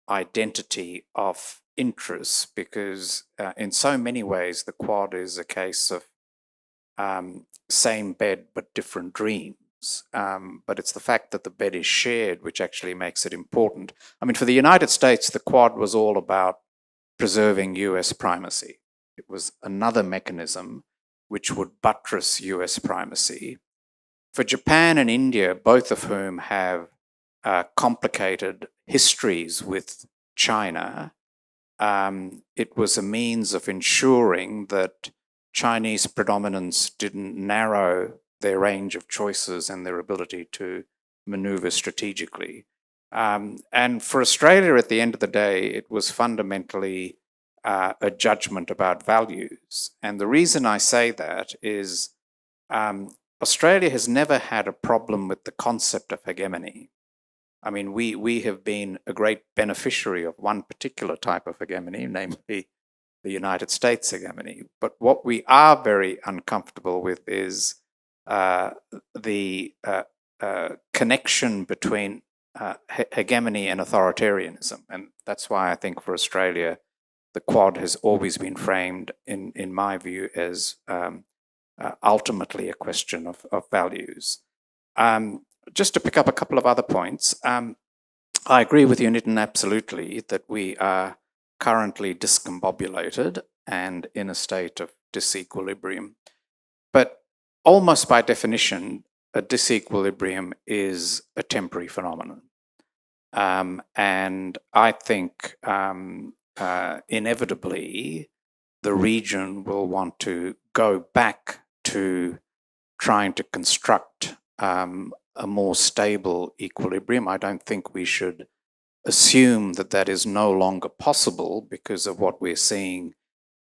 identity of interests, because in so many ways the Quad is a case of same bed but different dreams. But it's the fact that the bed is shared which actually makes it important. I mean, for the United States, the Quad was all about preserving US primacy. It was another mechanism which would buttress US primacy. For Japan and India, both of whom have complicated histories with China, it was a means of ensuring that Chinese predominance didn't narrow their range of choices and their ability to maneuver strategically. And for Australia, at the end of the day, it was fundamentally a judgment about values. And the reason I say that is Australia has never had a problem with the concept of hegemony. I mean, we have been a great beneficiary of one particular type of hegemony, namely the United States hegemony. But what we are very uncomfortable with is the connection between hegemony and authoritarianism. And that's why I think for Australia, the Quad has always been framed, in my view, as ultimately a question of values. Just to pick up a couple of other points, I agree with you, Nitin, absolutely, that we are currently discombobulated and in a state of disequilibrium. But almost by definition, a disequilibrium is a temporary phenomenon. And I think inevitably the region will want to go back to trying to construct a more stable equilibrium. I don't think we should assume that that is no longer possible because of what we're seeing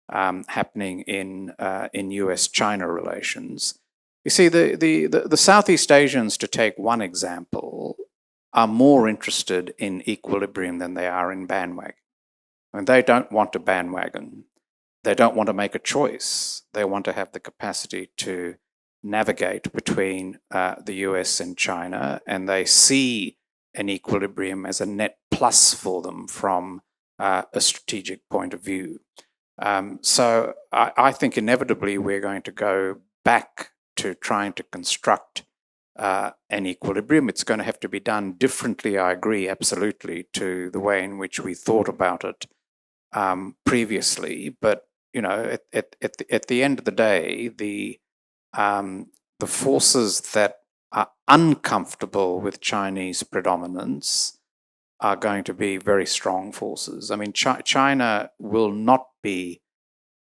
happening in US-China relations. You see, the Southeast Asians, to take one example, are more interested in equilibrium than they are in bandwagon. I mean, they don't want a bandwagon. They don't want to make a choice. They want to have the capacity to navigate between the US and China, and they see an equilibrium as a net plus for them from a strategic point of view. So I think inevitably we're going to go back to trying to construct an equilibrium. It's going to have to be done differently, I agree, absolutely, to the way in which we thought about it previously. But, you know, at the end of the day, the forces that are uncomfortable with Chinese predominance are going to be very strong forces. I mean, China will not be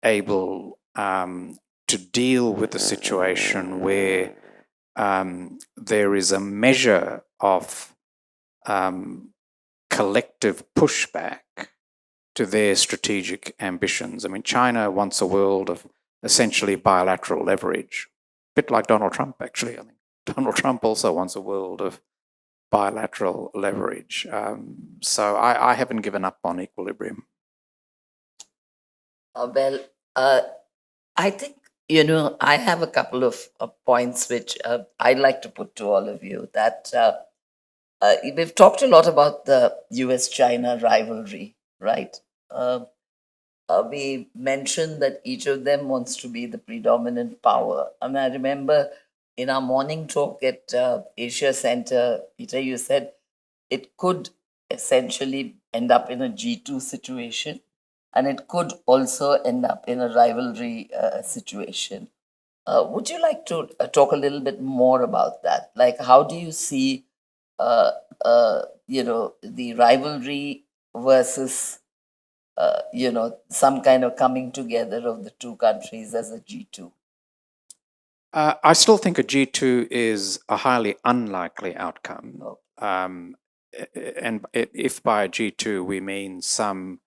able to deal with a situation where there is a measure of collective pushback to their strategic ambitions. I mean, China wants a world of essentially bilateral leverage, a bit like Donald Trump, actually. I think Donald Trump also wants a world of bilateral leverage. So I haven't given up on equilibrium. I think, you know, I have a couple of points which I'd like to put to all of you. That we've talked a lot about the US-China rivalry, right? We mentioned that each of them wants to be the predominant power. I mean, I remember in our morning talk at Asia Center, Peter, you said it could essentially end up in a G2 situation, and it could also end up in a rivalry situation. Would you like to talk a little bit more about that? Like, how do you see, you know, the rivalry versus, you know, some kind of coming together of the two countries as a G2? I still think a G2 is a highly unlikely outcome. And if by a G2 we mean some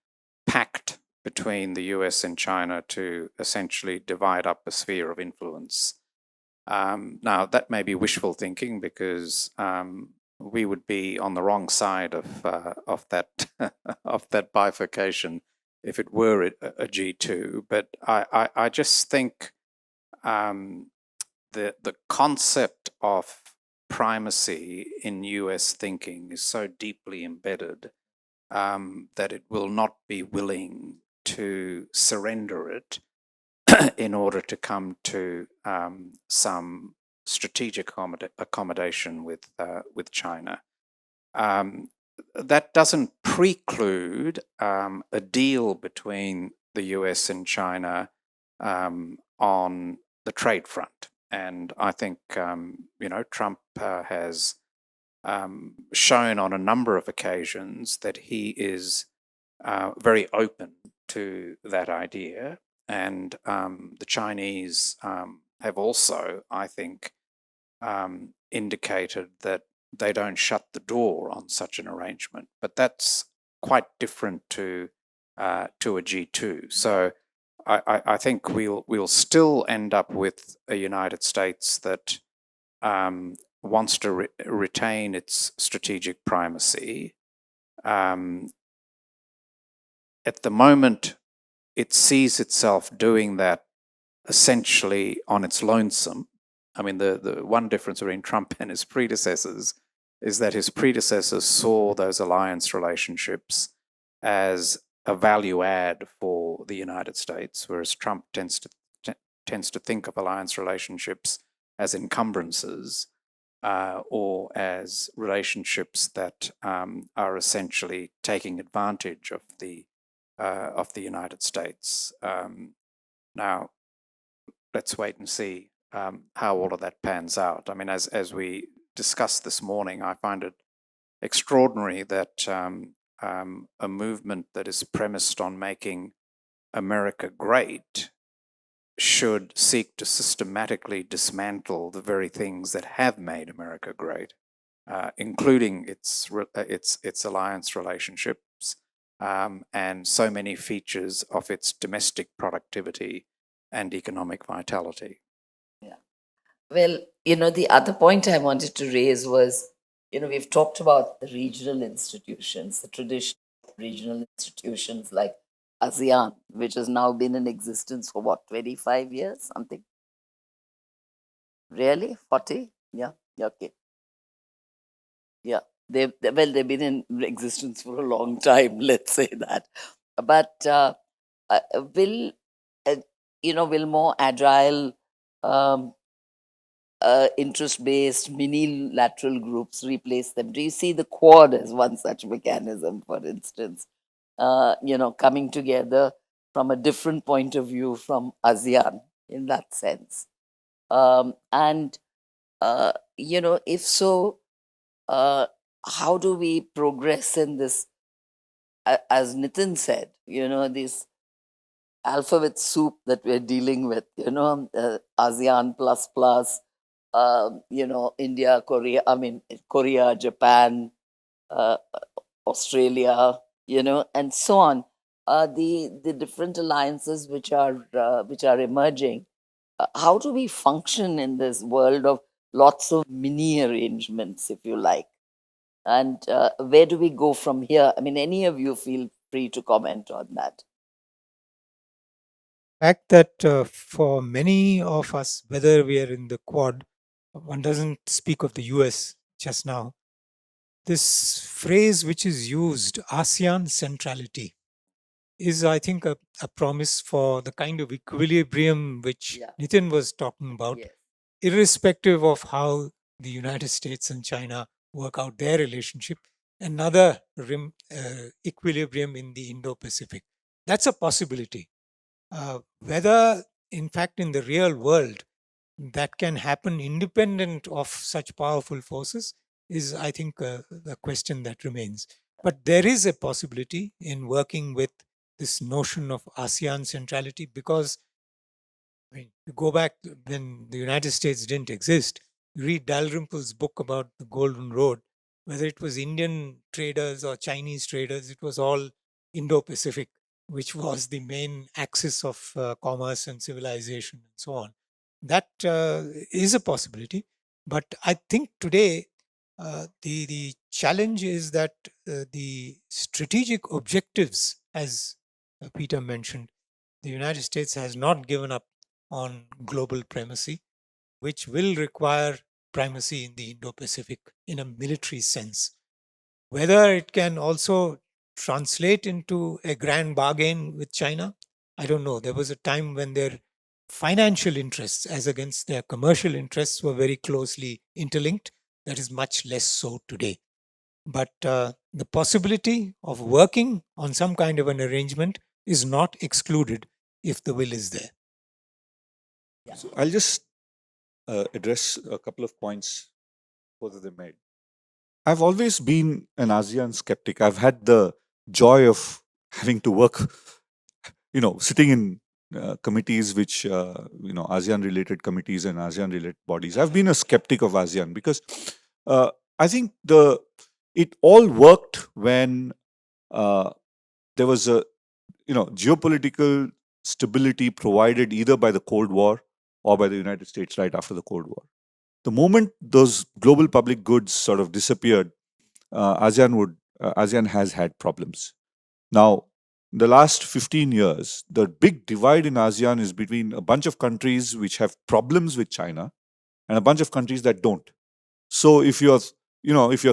pact between the US and China to essentially divide up a sphere of influence, Now, that may be wishful thinking because we would be on the wrong side of that of that bifurcation if it were a G2. But I just think the concept of primacy in US thinking is so deeply embedded that it will not be willing to surrender it in order to come to some strategic accommodation with China. That doesn't preclude a deal between the US and China on the trade front. And I think, Trump has shown on a number of occasions that he is very open to that idea. And the Chinese have also, I think, indicated that they don't shut the door on such an arrangement. But that's quite different to a G2. So I think we'll still end up with a United States that wants to retain its strategic primacy. At the moment, it sees itself doing that essentially on its lonesome. I mean, the one difference between Trump and his predecessors is that his predecessors saw those alliance relationships as a value add for the United States, whereas Trump tends to think of alliance relationships as encumbrances or as relationships that are essentially taking advantage of the United States. Now, let's wait and see how all of that pans out. I mean, as we discussed this morning, I find it extraordinary that a movement that is premised on making America great should seek to systematically dismantle the very things that have made America great, including its alliance relationships and so many features of its domestic productivity and economic vitality. Yeah. Well, the other point I wanted to raise was, we've talked about the regional institutions, the traditional regional institutions like ASEAN, which has now been in existence for what, 25 years, something? Really? 40? Yeah. Okay. Yeah. They've been in existence for a long time, let's say that. But will more agile, interest-based minilateral groups replace them? Do you see the Quad as one such mechanism, for instance, coming together from a different point of view from ASEAN in that sense? And if so, how do we progress in this? As Nitin said, this alphabet soup that we're dealing with, ASEAN plus plus, India, Korea, Japan, Australia, and so on. The different alliances which are emerging. How do we function in this world of lots of mini arrangements, if you like? And where do we go from here? I mean, any of you feel free to comment on that. Fact that for many of us, whether we are in the Quad, one doesn't speak of the US just now. This phrase which is used, ASEAN centrality, is, I think, a promise for the kind of equilibrium which Yeah. Nitin was talking about, Yes. irrespective of how the United States and China work out their relationship, another equilibrium in the Indo-Pacific. That's a possibility. Whether, in fact, in the real world, that can happen independent of such powerful forces is, I think, the question that remains. But there is a possibility in working with this notion of ASEAN centrality because, I mean, you go back when the United States didn't exist, read Dalrymple's book about the Golden Road, whether it was Indian traders or Chinese traders, it was all Indo-Pacific, which was the main axis of commerce and civilization and so on. that is a possibility. But I think today the challenge is that the strategic objectives, as Peter mentioned, the United States has not given up on global primacy, which will require primacy in the Indo-Pacific in a military sense. Whether it can also translate into a grand bargain with China, I don't know. There was a time when their financial interests, as against their commercial interests, were very closely interlinked. That is much less so today. But the possibility of working on some kind of an arrangement is not excluded if the will is there. So I'll just address a couple of points both of them made. I've always been an ASEAN skeptic. I've had the joy of having to work, sitting in committees which, ASEAN related committees and ASEAN related bodies. I've been a skeptic of ASEAN because I think it all worked when there was a, geopolitical stability provided either by the Cold War or by the United States right after the Cold War. The moment those global public goods sort of disappeared, ASEAN has had problems. Now, in the last 15 years, the big divide in ASEAN is between a bunch of countries which have problems with China and a bunch of countries that don't. So if you're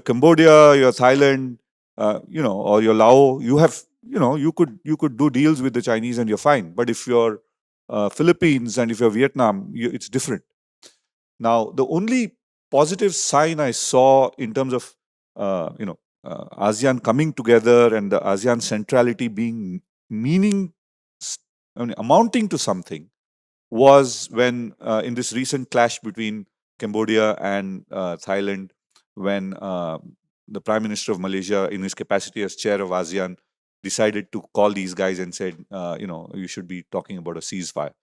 Cambodia, you're Thailand, or you're Laos, you could do deals with the Chinese and you're fine. But if you're Philippines and if you're Vietnam, it's different. Now, the only positive sign I saw in terms of ASEAN coming together and the ASEAN centrality being amounting to something was when in this recent clash between Cambodia and Thailand, when the Prime Minister of Malaysia, in his capacity as chair of ASEAN, decided to call these guys and said, you should be talking about a ceasefire.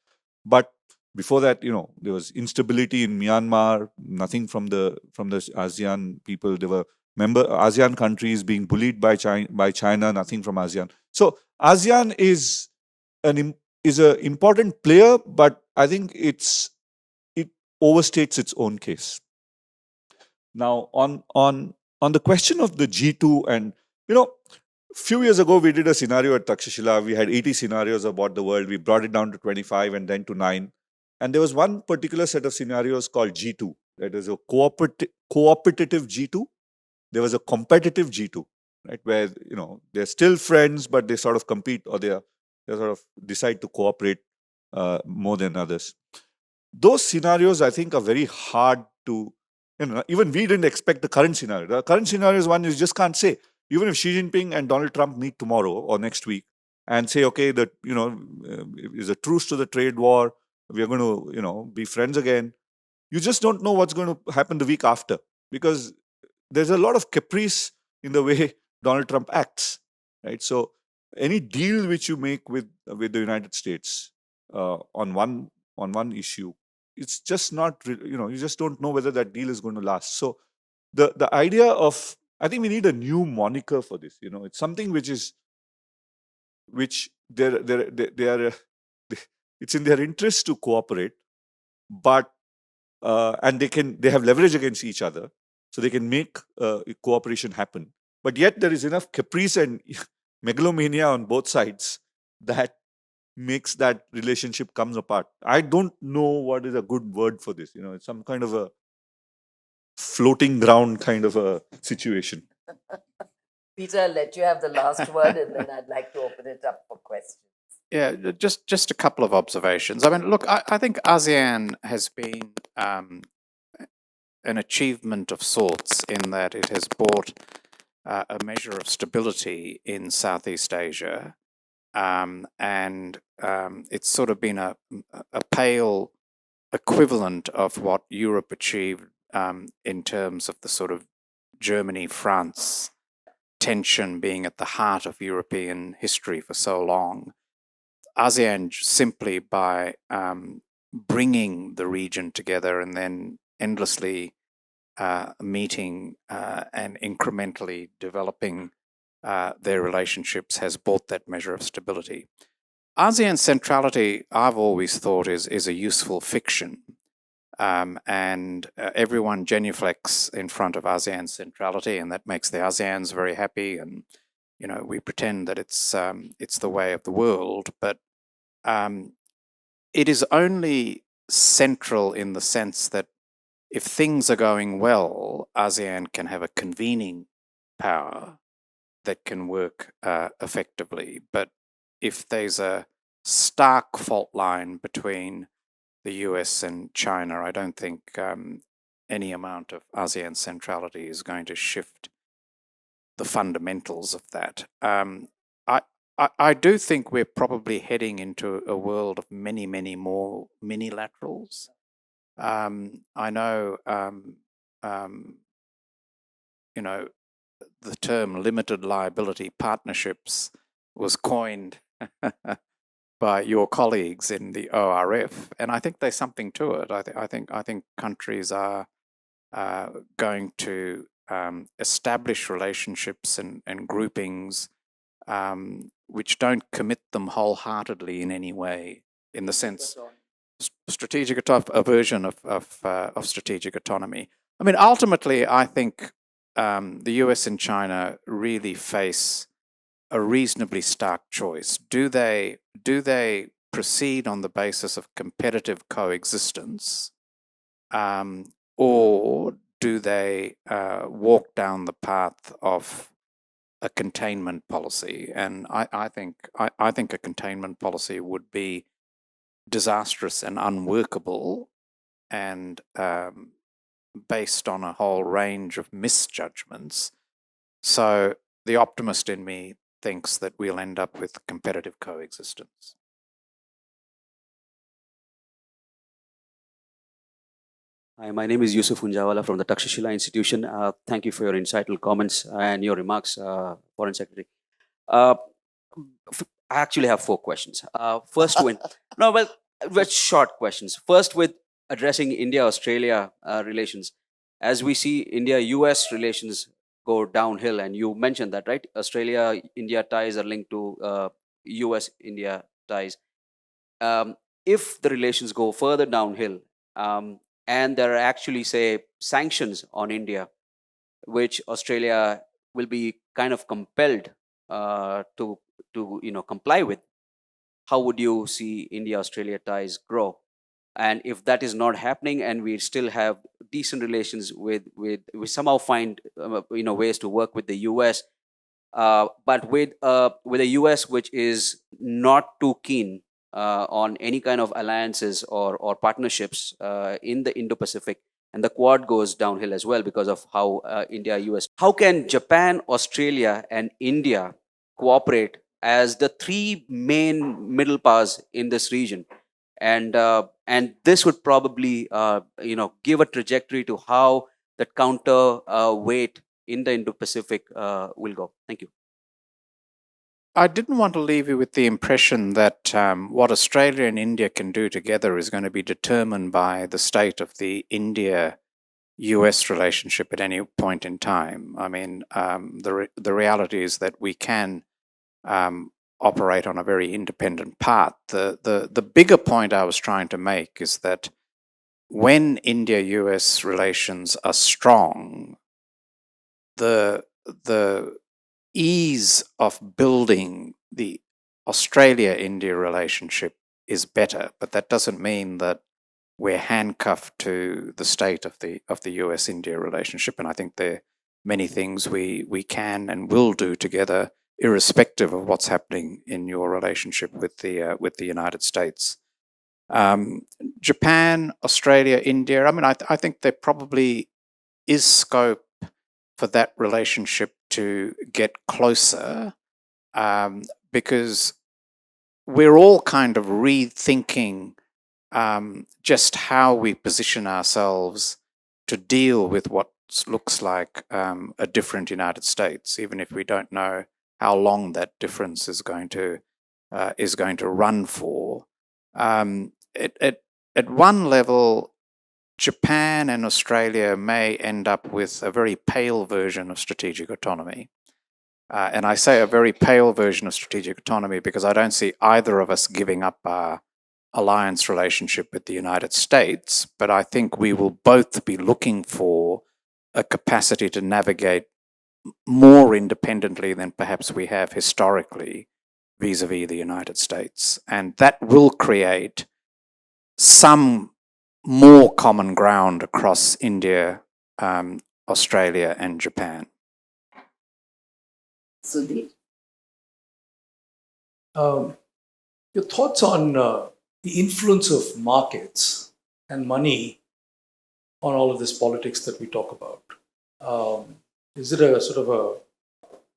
But before that, there was instability in Myanmar, nothing from the ASEAN people. There were ASEAN countries being bullied by China, nothing from ASEAN. So ASEAN is an important player, but I think it overstates its own case. Now, on the question of the G2, and few years ago we did a scenario at Takshashila. We had 80 scenarios about the world. We brought it down to 25 and then to 9. And there was one particular set of scenarios called G2. That is a cooperative G2. There was a competitive G2, right? Where, they're still friends, but they sort of compete, or they sort of decide to cooperate more than others. Those scenarios, I think, are very hard to, even we didn't expect the current scenario. The current scenario is one you just can't say. Even if Xi Jinping and Donald Trump meet tomorrow or next week and say, okay, that, is a truce to the trade war, we're going to, be friends again. You just don't know what's going to happen the week after, because there's a lot of caprice in the way Donald Trump acts, right? So any deal which you make with the United States on one issue, it's just not, you just don't know whether that deal is going to last. So the idea of, I think we need a new moniker for this. It's something which it's in their interest to cooperate, but and they have leverage against each other, so they can make cooperation happen. But yet there is enough caprice and megalomania on both sides that makes that relationship comes apart. I don't know what is a good word for this. It's some kind of a floating ground kind of a situation. Peter, I'll let you have the last word, and then I'd like to open it up for questions. Yeah, just a couple of observations. I mean, look, I think ASEAN has been an achievement of sorts in that it has brought a measure of stability in Southeast Asia, and it's sort of been a pale equivalent of what Europe achieved in terms of the sort of Germany-France tension being at the heart of European history for so long. ASEAN, simply by bringing the region together and then endlessly meeting and incrementally developing their relationships, has brought that measure of stability. ASEAN centrality, I've always thought, is a useful fiction. and everyone genuflects in front of ASEAN centrality, and that makes the ASEANs very happy. And we pretend that it's the way of the world, but it is only central in the sense that if things are going well, ASEAN can have a convening power that can work effectively. But if there's a stark fault line between the US and China, I don't think any amount of ASEAN centrality is going to shift the fundamentals of that. I do think we're probably heading into a world of many, many more minilaterals. I know, the term limited liability partnerships was coined by your colleagues in the ORF, and I think there's something to it. I think countries are going to establish relationships and groupings which don't commit them wholeheartedly in any way, in the sense a version of strategic autonomy. I mean, ultimately, I think the US and China really face a reasonably stark choice. Do they proceed on the basis of competitive coexistence, or do they walk down the path of a containment policy? And I think a containment policy would be disastrous and unworkable, and based on a whole range of misjudgments. So the optimist in me thinks that we'll end up with competitive coexistence. Hi, my name is Yusuf Hunjawala from the Takshashila Institution. Thank you for your insightful comments and your remarks, Foreign Secretary. I actually have 4 questions. First, short questions. First, with addressing India-Australia relations, as we see India-US relations go downhill, and you mentioned that, right? Australia-India ties are linked to US-India ties. If the relations go further downhill, and there are actually, say, sanctions on India, which Australia will be kind of compelled to comply with, how would you see India-Australia ties grow? And if that is not happening, and we still have decent relations with we somehow find ways to work with the US, but with the US, which is not too keen on any kind of alliances or partnerships in the Indo-Pacific, and the Quad goes downhill as well because of how India-US. How can Japan, Australia, and India cooperate as the 3 main middle powers in this region? And this would probably give a trajectory to how the counter weight in the Indo-Pacific will go. Thank you. I didn't want to leave you with the impression that what Australia and India can do together is going to be determined by the state of the India-US relationship at any point in time. I mean, the reality is that we can operate on a very independent path. The bigger point I was trying to make is that when India-US relations are strong, the ease of building the Australia-India relationship is better, but that doesn't mean that we're handcuffed to the state of the US-India relationship. And I think there are many things we can and will do together, irrespective of what's happening in your relationship with the United States. Japan, Australia, India. I mean, I think there probably is scope for that relationship to get closer, because we're all kind of rethinking just how we position ourselves to deal with what looks like a different United States, even if we don't know how long that difference is going to run for. At one level, Japan and Australia may end up with a very pale version of strategic autonomy. And I say a very pale version of strategic autonomy because I don't see either of us giving up our alliance relationship with the United States, but I think we will both be looking for a capacity to navigate more independently than perhaps we have historically vis-a-vis the United States. And that will create some more common ground across India, Australia, and Japan. Sudhir? Your thoughts on the influence of markets and money on all of this politics that we talk about. Is it a sort of a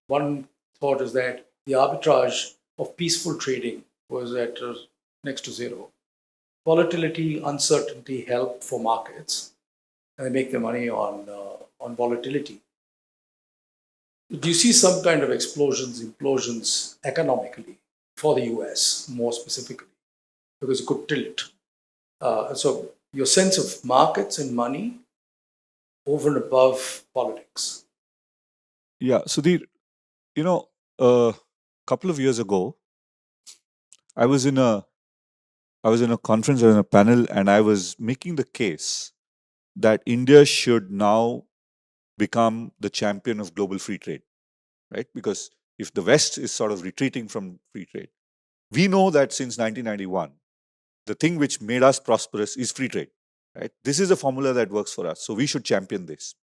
one thought is that the arbitrage of peaceful trading was at next to zero. Volatility, uncertainty help for markets, and they make their money on volatility. Do you see some kind of implosions economically for the US more specifically? Because it could tilt. So your sense of markets and money over and above politics. Yeah, Sudhir, a couple of years ago, I was in a conference or in a panel, and I was making the case that India should now become the champion of global free trade, right? Because if the West is sort of retreating from free trade, we know that since 1991, the thing which made us prosperous is free trade, right? This is a formula that works for us, so we should champion this.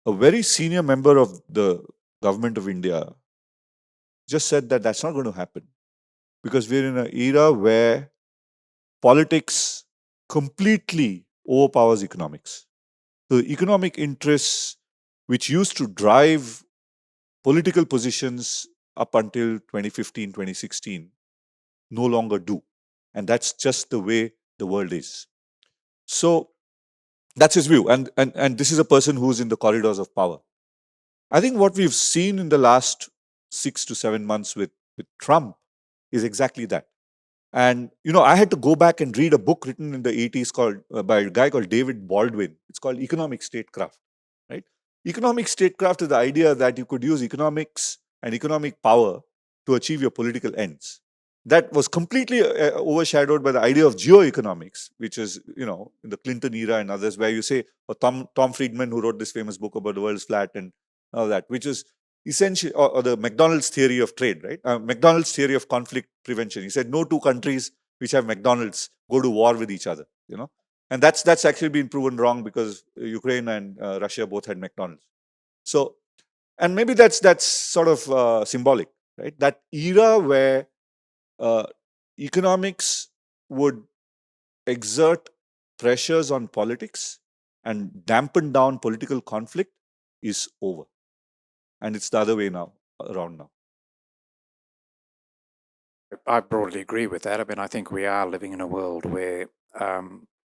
A very senior member of the government of India just said that that's not going to happen because we're in an era where politics completely overpowers economics. So the economic interests which used to drive political positions up until 2015, 2016 no longer do. And that's just the way the world is. So that's his view. And this is a person who's in the corridors of power. I think what we've seen in the last 6 to 7 months with Trump is exactly that. And, I had to go back and read a book written in the 80s by a guy called David Baldwin. It's called Economic Statecraft, right? Economic statecraft is the idea that you could use economics and economic power to achieve your political ends. That was completely overshadowed by the idea of geoeconomics, which is, in the Clinton era and others, where you say, Tom Friedman, who wrote this famous book about the world's flat and all that, which is essentially, or the McDonald's theory of trade, right? McDonald's theory of conflict prevention. He said, no two countries which have McDonald's go to war with each other, And that's actually been proven wrong because Ukraine and Russia both had McDonald's. So, and maybe that's sort of symbolic, right? That era where economics would exert pressures on politics and dampen down political conflict is over. And it's the other way around now. I broadly agree with that. I mean, I think we are living in a world where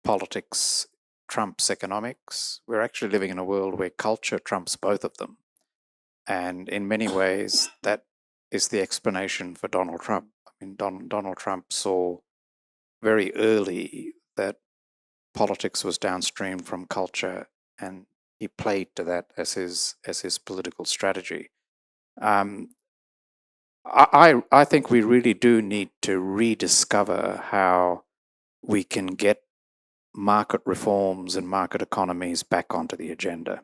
politics trumps economics. We're actually living in a world where culture trumps both of them. And in many ways, that is the explanation for Donald Trump. I mean, Donald Trump saw very early that politics was downstream from culture, and he played to that as his political strategy. I think we really do need to rediscover how we can get market reforms and market economies back onto the agenda.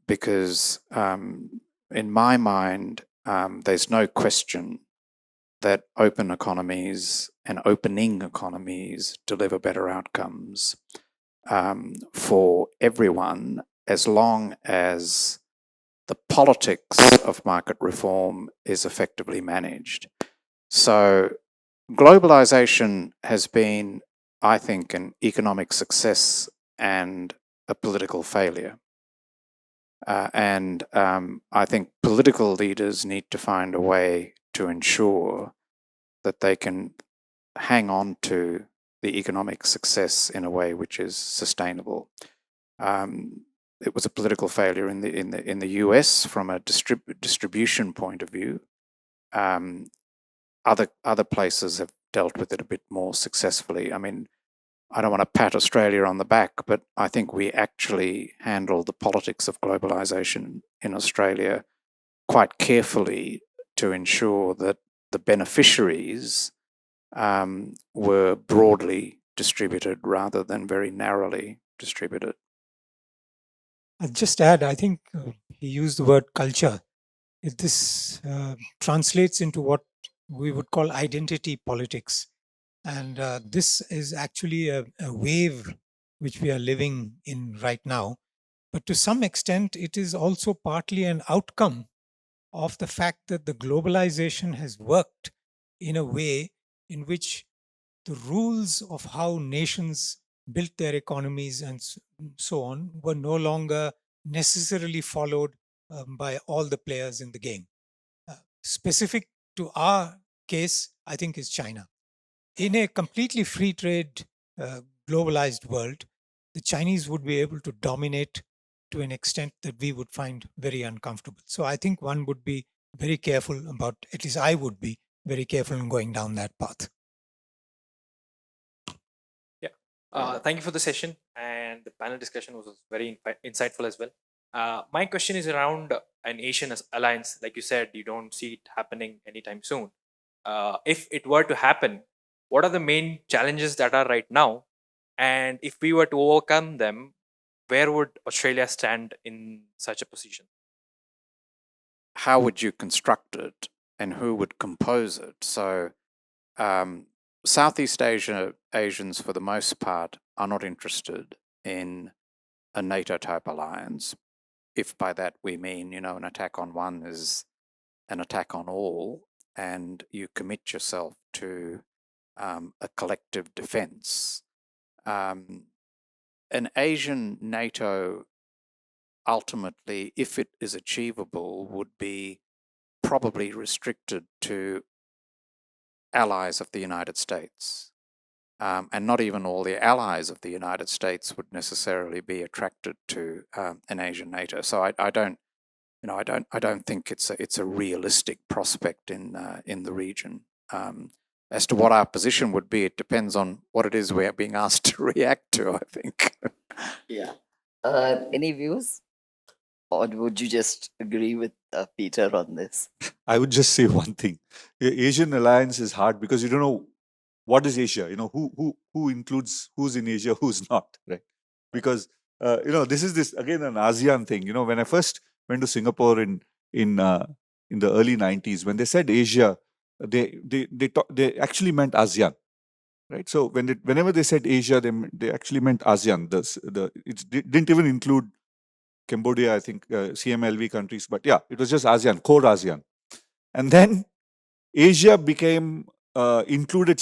Because in my mind, there's no question that open economies and opening economies deliver better outcomes for everyone, as long as the politics of market reform is effectively managed. So globalization has been, I think, an economic success and a political failure. And I think political leaders need to find a way to ensure that they can hang on to the economic success in a way which is sustainable. It was a political failure in the US from a distribution point of view. Other places have dealt with it a bit more successfully. I mean, I don't want to pat Australia on the back, but I think we actually handled the politics of globalization in Australia quite carefully to ensure that the beneficiaries were broadly distributed rather than very narrowly distributed. I'll just add, I think he used the word culture. This translates into what we would call identity politics. And this is actually a wave which we are living in right now. But to some extent, it is also partly an outcome of the fact that the globalization has worked in a way in which the rules of how nations built their economies and so on were no longer necessarily followed by all the players in the game. Specific to our case, I think, is China. In a completely free trade, globalized world, the Chinese would be able to dominate to an extent that we would find very uncomfortable. So I think one would be very careful about, at least I would be very careful in going down that path. Thank you for the session, and the panel discussion was very insightful as well. My question is around an Asian alliance. Like you said, you don't see it happening anytime soon. If it were to happen, what are the main challenges that are right now? And if we were to overcome them, where would Australia stand in such a position? How would you construct it and who would compose it? So, Southeast Asians, for the most part, are not interested in a NATO type alliance. If by that we mean, an attack on one is an attack on all, and you commit yourself to a collective defense. An Asian NATO, ultimately, if it is achievable, would be probably restricted to allies of the United States. And not even all the allies of the United States would necessarily be attracted to an Asian NATO. So I don't think it's a realistic prospect in the region. As to what our position would be, it depends on what it is we're being asked to react to, I think. Yeah. Any views? Or would you just agree with Peter on this? I would just say one thing. The Asian alliance is hard because you don't know what is Asia. Who includes who's in Asia, who's not, right? Because this is again an ASEAN thing. When I first went to Singapore in the early 90s, when they said Asia, they actually meant ASEAN, right? So whenever they said Asia, they actually meant ASEAN. It didn't even include Cambodia, I think, CMLV countries, but yeah, it was just ASEAN, core ASEAN. And then Asia became included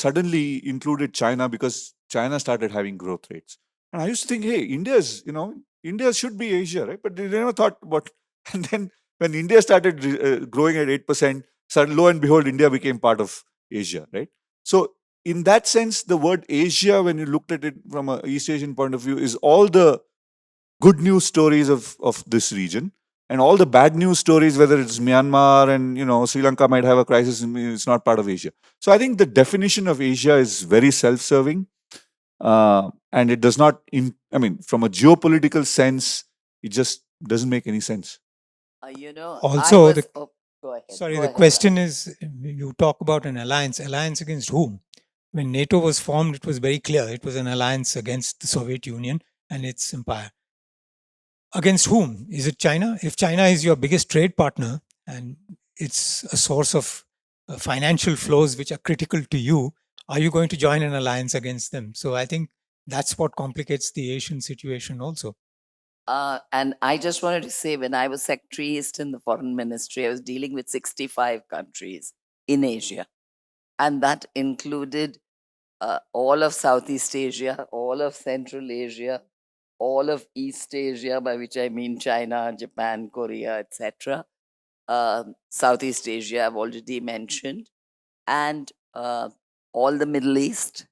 China because China started having growth rates. And I used to think, hey, India should be Asia, right? But they never thought about, and then when India started growing at 8%, lo and behold, India became part of Asia, right? So in that sense, the word Asia, when you looked at it from an East Asian point of view, is all the good news stories of this region, and all the bad news stories, whether it's Myanmar and Sri Lanka might have a crisis, it's not part of Asia. So I think the definition of Asia is very self-serving, and it does not. From a geopolitical sense, it just doesn't make any sense. Also, go ahead. the question is, you talk about an alliance against whom? When NATO was formed, it was very clear. It was an alliance against the Soviet Union and its empire. Against whom? Is it China? If China is your biggest trade partner and it's a source of financial flows which are critical to you, are you going to join an alliance against them? So I think that's what complicates the Asian situation also. And I just wanted to say, when I was Secretary East in the Foreign Ministry, I was dealing with 65 countries in Asia. And that included all of Southeast Asia, all of Central Asia, all of East Asia, by which I mean China, Japan, Korea, etc. Southeast Asia, I've already mentioned, and all the Middle East,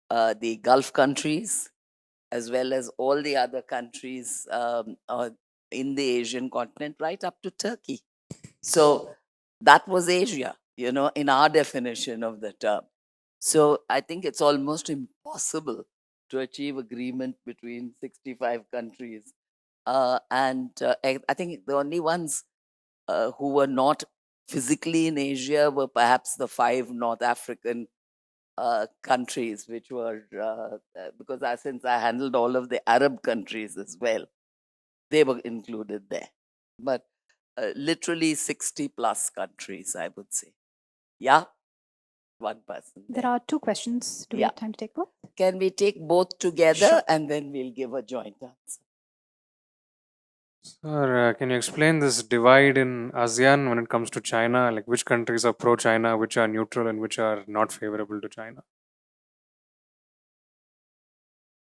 the Gulf countries, as well as all the other countries in the Asian continent, right up to Turkey. So that was Asia, in our definition of the term. So I think it's almost impossible to achieve agreement between 65 countries. And I think the only ones who were not physically in Asia were perhaps the 5 North African countries which were, because since I handled all of the Arab countries as well, they were included there. But literally 60 plus countries, I would say. Yeah, one person. There there. are two questions. Do we Yeah. have time to take both? Can we take both together Sure. and then we'll give a joint answer? Sir, can you explain this divide in ASEAN when it comes to China? Like which countries are pro-China, which are neutral, and which are not favorable to China?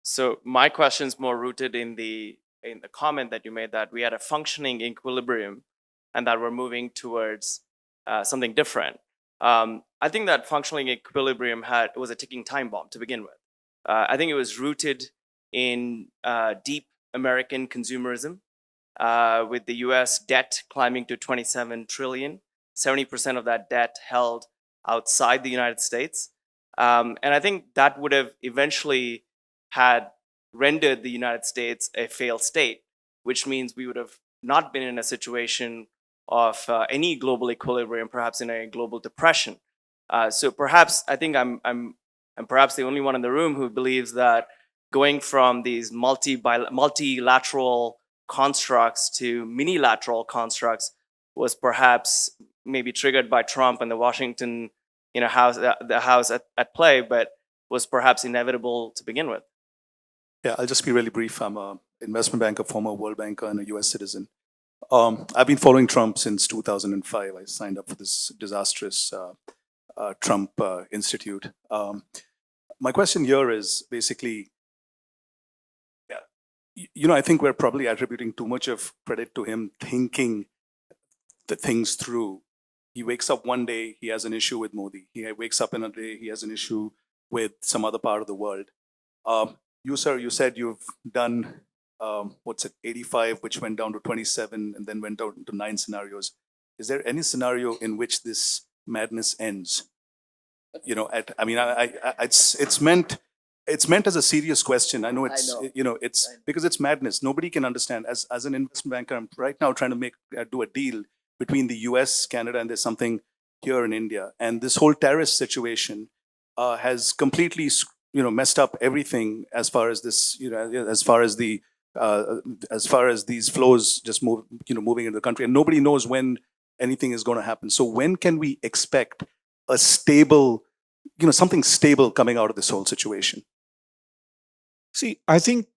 So my question is more rooted in the comment that you made, that we had a functioning equilibrium and that we're moving towards something different. I think that functioning equilibrium was a ticking time bomb to begin with. I think it was rooted in deep American consumerism, with the US debt climbing to 27 trillion, 70% of that debt held outside the United States. And I think that would have eventually had rendered the United States a failed state, which means we would have not been in a situation of any global equilibrium, perhaps in a global depression. So perhaps I think I'm perhaps the only one in the room who believes that going from these multilateral constructs to minilateral constructs was perhaps maybe triggered by Trump and the Washington, house, the house at play, but was perhaps inevitable to begin with. Yeah, I'll just be really brief. I'm an investment banker, former World Banker, and a US citizen. I've been following Trump since 2005. I signed up for this disastrous Trump Institute. My question here is basically, I think we're probably attributing too much of credit to him thinking the things through. He wakes up one day, he has an issue with Modi. He wakes up in a day, he has an issue with some other part of the world. You, sir, you said you've done, 85, which went down to 27 and then went down to 9 scenarios. Is there any scenario in which this madness ends? It's meant as a serious question. I know it's, it's because it's madness. Nobody can understand. As an investment banker, I'm right now trying to do a deal between the US, Canada, and there's something here in India. And this whole tariff situation has completely, messed up everything as far as this, as far as these flows just moving into the country. And nobody knows when anything is going to happen. So when can we expect a stable, something stable coming out of this whole situation? See, I think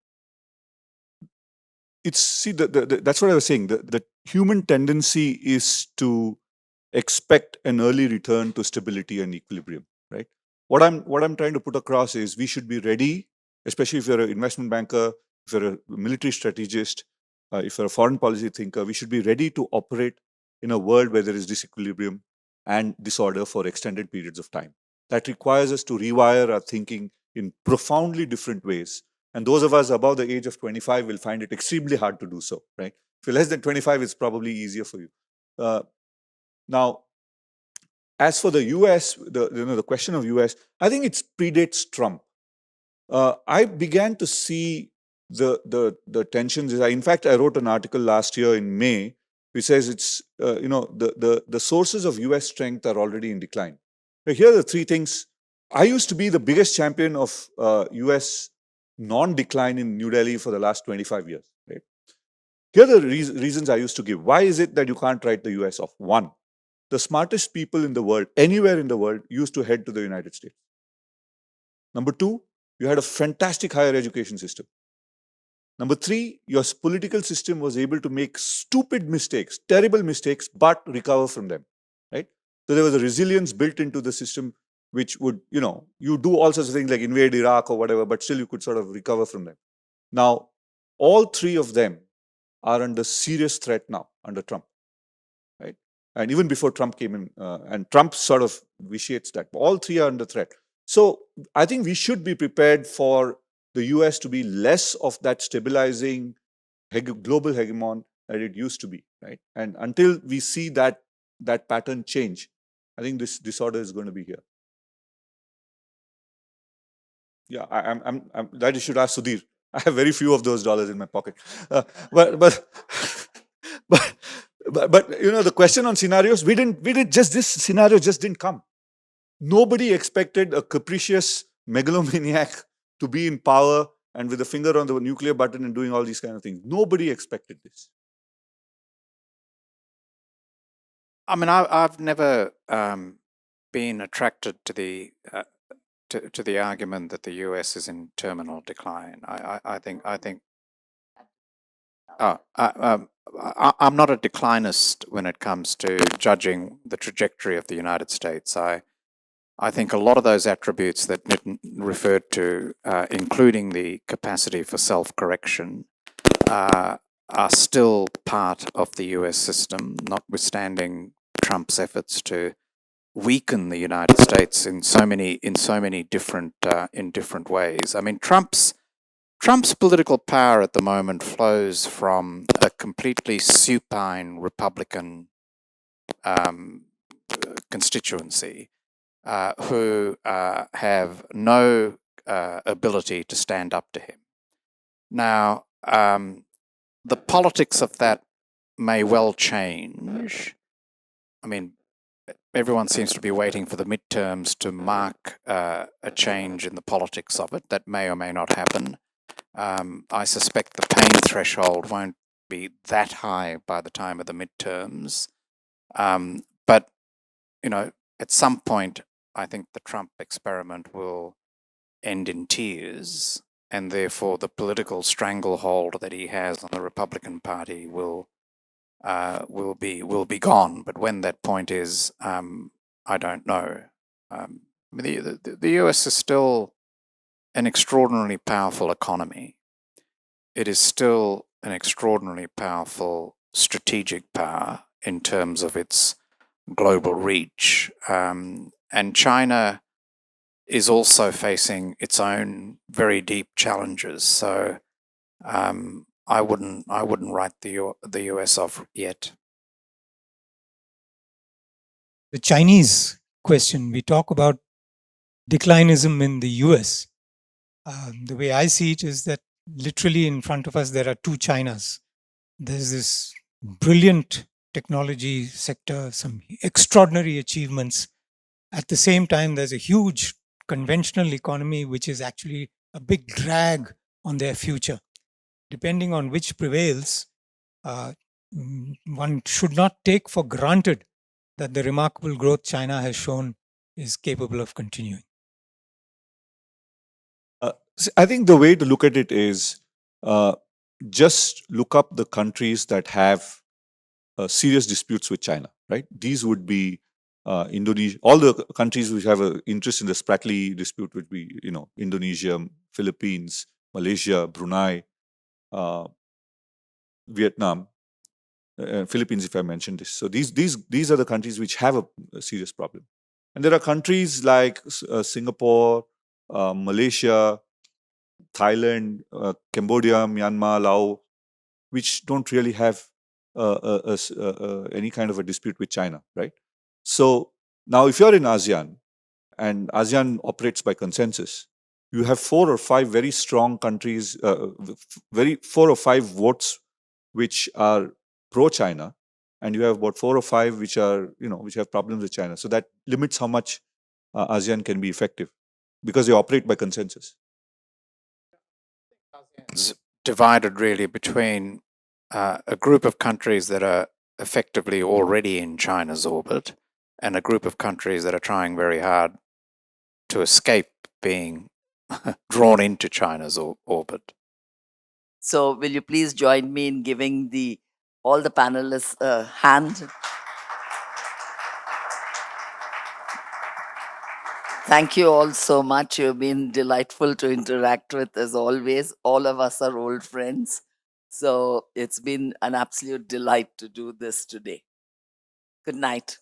that's what I was saying. The human tendency is to expect an early return to stability and equilibrium, right? What I'm trying to put across is we should be ready, especially if you're an investment banker, if you're a military strategist, if you're a foreign policy thinker, we should be ready to operate in a world where there is disequilibrium and disorder for extended periods of time. That requires us to rewire our thinking in profoundly different ways. And those of us above the age of 25 will find it extremely hard to do so, right? If you're less than 25, it's probably easier for you. Now, as for the US, the question of US, I think it predates Trump. I began to see the tensions. In fact, I wrote an article last year in May which says it's, the sources of US strength are already in decline. But here are the three things. I used to be the biggest champion of US non-decline in New Delhi for the last 25 years. Right? Here are the reasons I used to give. Why is it that you can't write the US off? One, the smartest people in the world, anywhere in the world, used to head to the United States. Number two, you had a fantastic higher education system. Number three, your political system was able to make stupid mistakes, terrible mistakes, but recover from them. Right? So there was a resilience built into the system which would, you do all sorts of things like invade Iraq or whatever, but still you could sort of recover from them. Now, all three of them are under serious threat now under Trump, right? And even before Trump came in, and Trump sort of vitiates that. All three are under threat. So I think we should be prepared for the US to be less of that stabilizing global hegemon that it used to be, right? And until we see that pattern change, I think this disorder is going to be here. Yeah, I'm that you should ask Sudhir. I have very few of those dollars in my pocket. But the question on scenarios, this scenario just didn't come. Nobody expected a capricious megalomaniac to be in power and with a finger on the nuclear button and doing all these kind of things. Nobody expected this. I mean, I've never been attracted to the argument that the US is in terminal decline. I think I'm not a declinist when it comes to judging the trajectory of the United States. I think a lot of those attributes that Nitin referred to, including the capacity for self-correction, are still part of the US system, notwithstanding Trump's efforts to weaken the United States in so many different ways. I mean, Trump's political power at the moment flows from a completely supine Republican constituency who have no ability to stand up to him. Now, the politics of that may well change. I mean, everyone seems to be waiting for the midterms to mark a change in the politics of it. That may or may not happen. I suspect the pain threshold won't be that high by the time of the midterms. But, you know, at some point, I think the Trump experiment will end in tears, and therefore the political stranglehold that he has on the Republican Party will be gone. But when that point is, I don't know. The US is still an extraordinarily powerful economy. It is still an extraordinarily powerful strategic power in terms of its global reach. And China is also facing its own very deep challenges. So I wouldn't write the US off yet. The Chinese question, we talk about declinism in the US. The way I see it is that literally in front of us there are two Chinas. There's this brilliant technology sector, some extraordinary achievements. At the same time, there's a huge conventional economy which is actually a big drag on their future. Depending on which prevails, one should not take for granted that the remarkable growth China has shown is capable of continuing. I think the way to look at it is just look up the countries that have serious disputes with China, right? These would be Indonesia. All the countries which have an interest in the Spratly dispute would be, you know, Indonesia, Philippines, Malaysia, Brunei, Vietnam, Philippines, if I mentioned this. So these are the countries which have a serious problem. And there are countries like Singapore, Malaysia, Thailand, Cambodia, Myanmar, Laos, which don't really have any kind of a dispute with China, right? So now if you're in ASEAN, and ASEAN operates by consensus, you have 4 or 5 very strong countries, 4 or 5 votes which are pro-China, and you have about 4 or 5 which are, you know, which have problems with China. So that limits how much ASEAN can be effective, because they operate by consensus. It's divided really between a group of countries that are effectively already in China's orbit and a group of countries that are trying very hard to escape being drawn into China's orbit. So will you please join me in giving all the panelists a hand? Thank you all so much. You've been delightful to interact with as always. All of us are old friends. So it's been an absolute delight to do this today. Good night.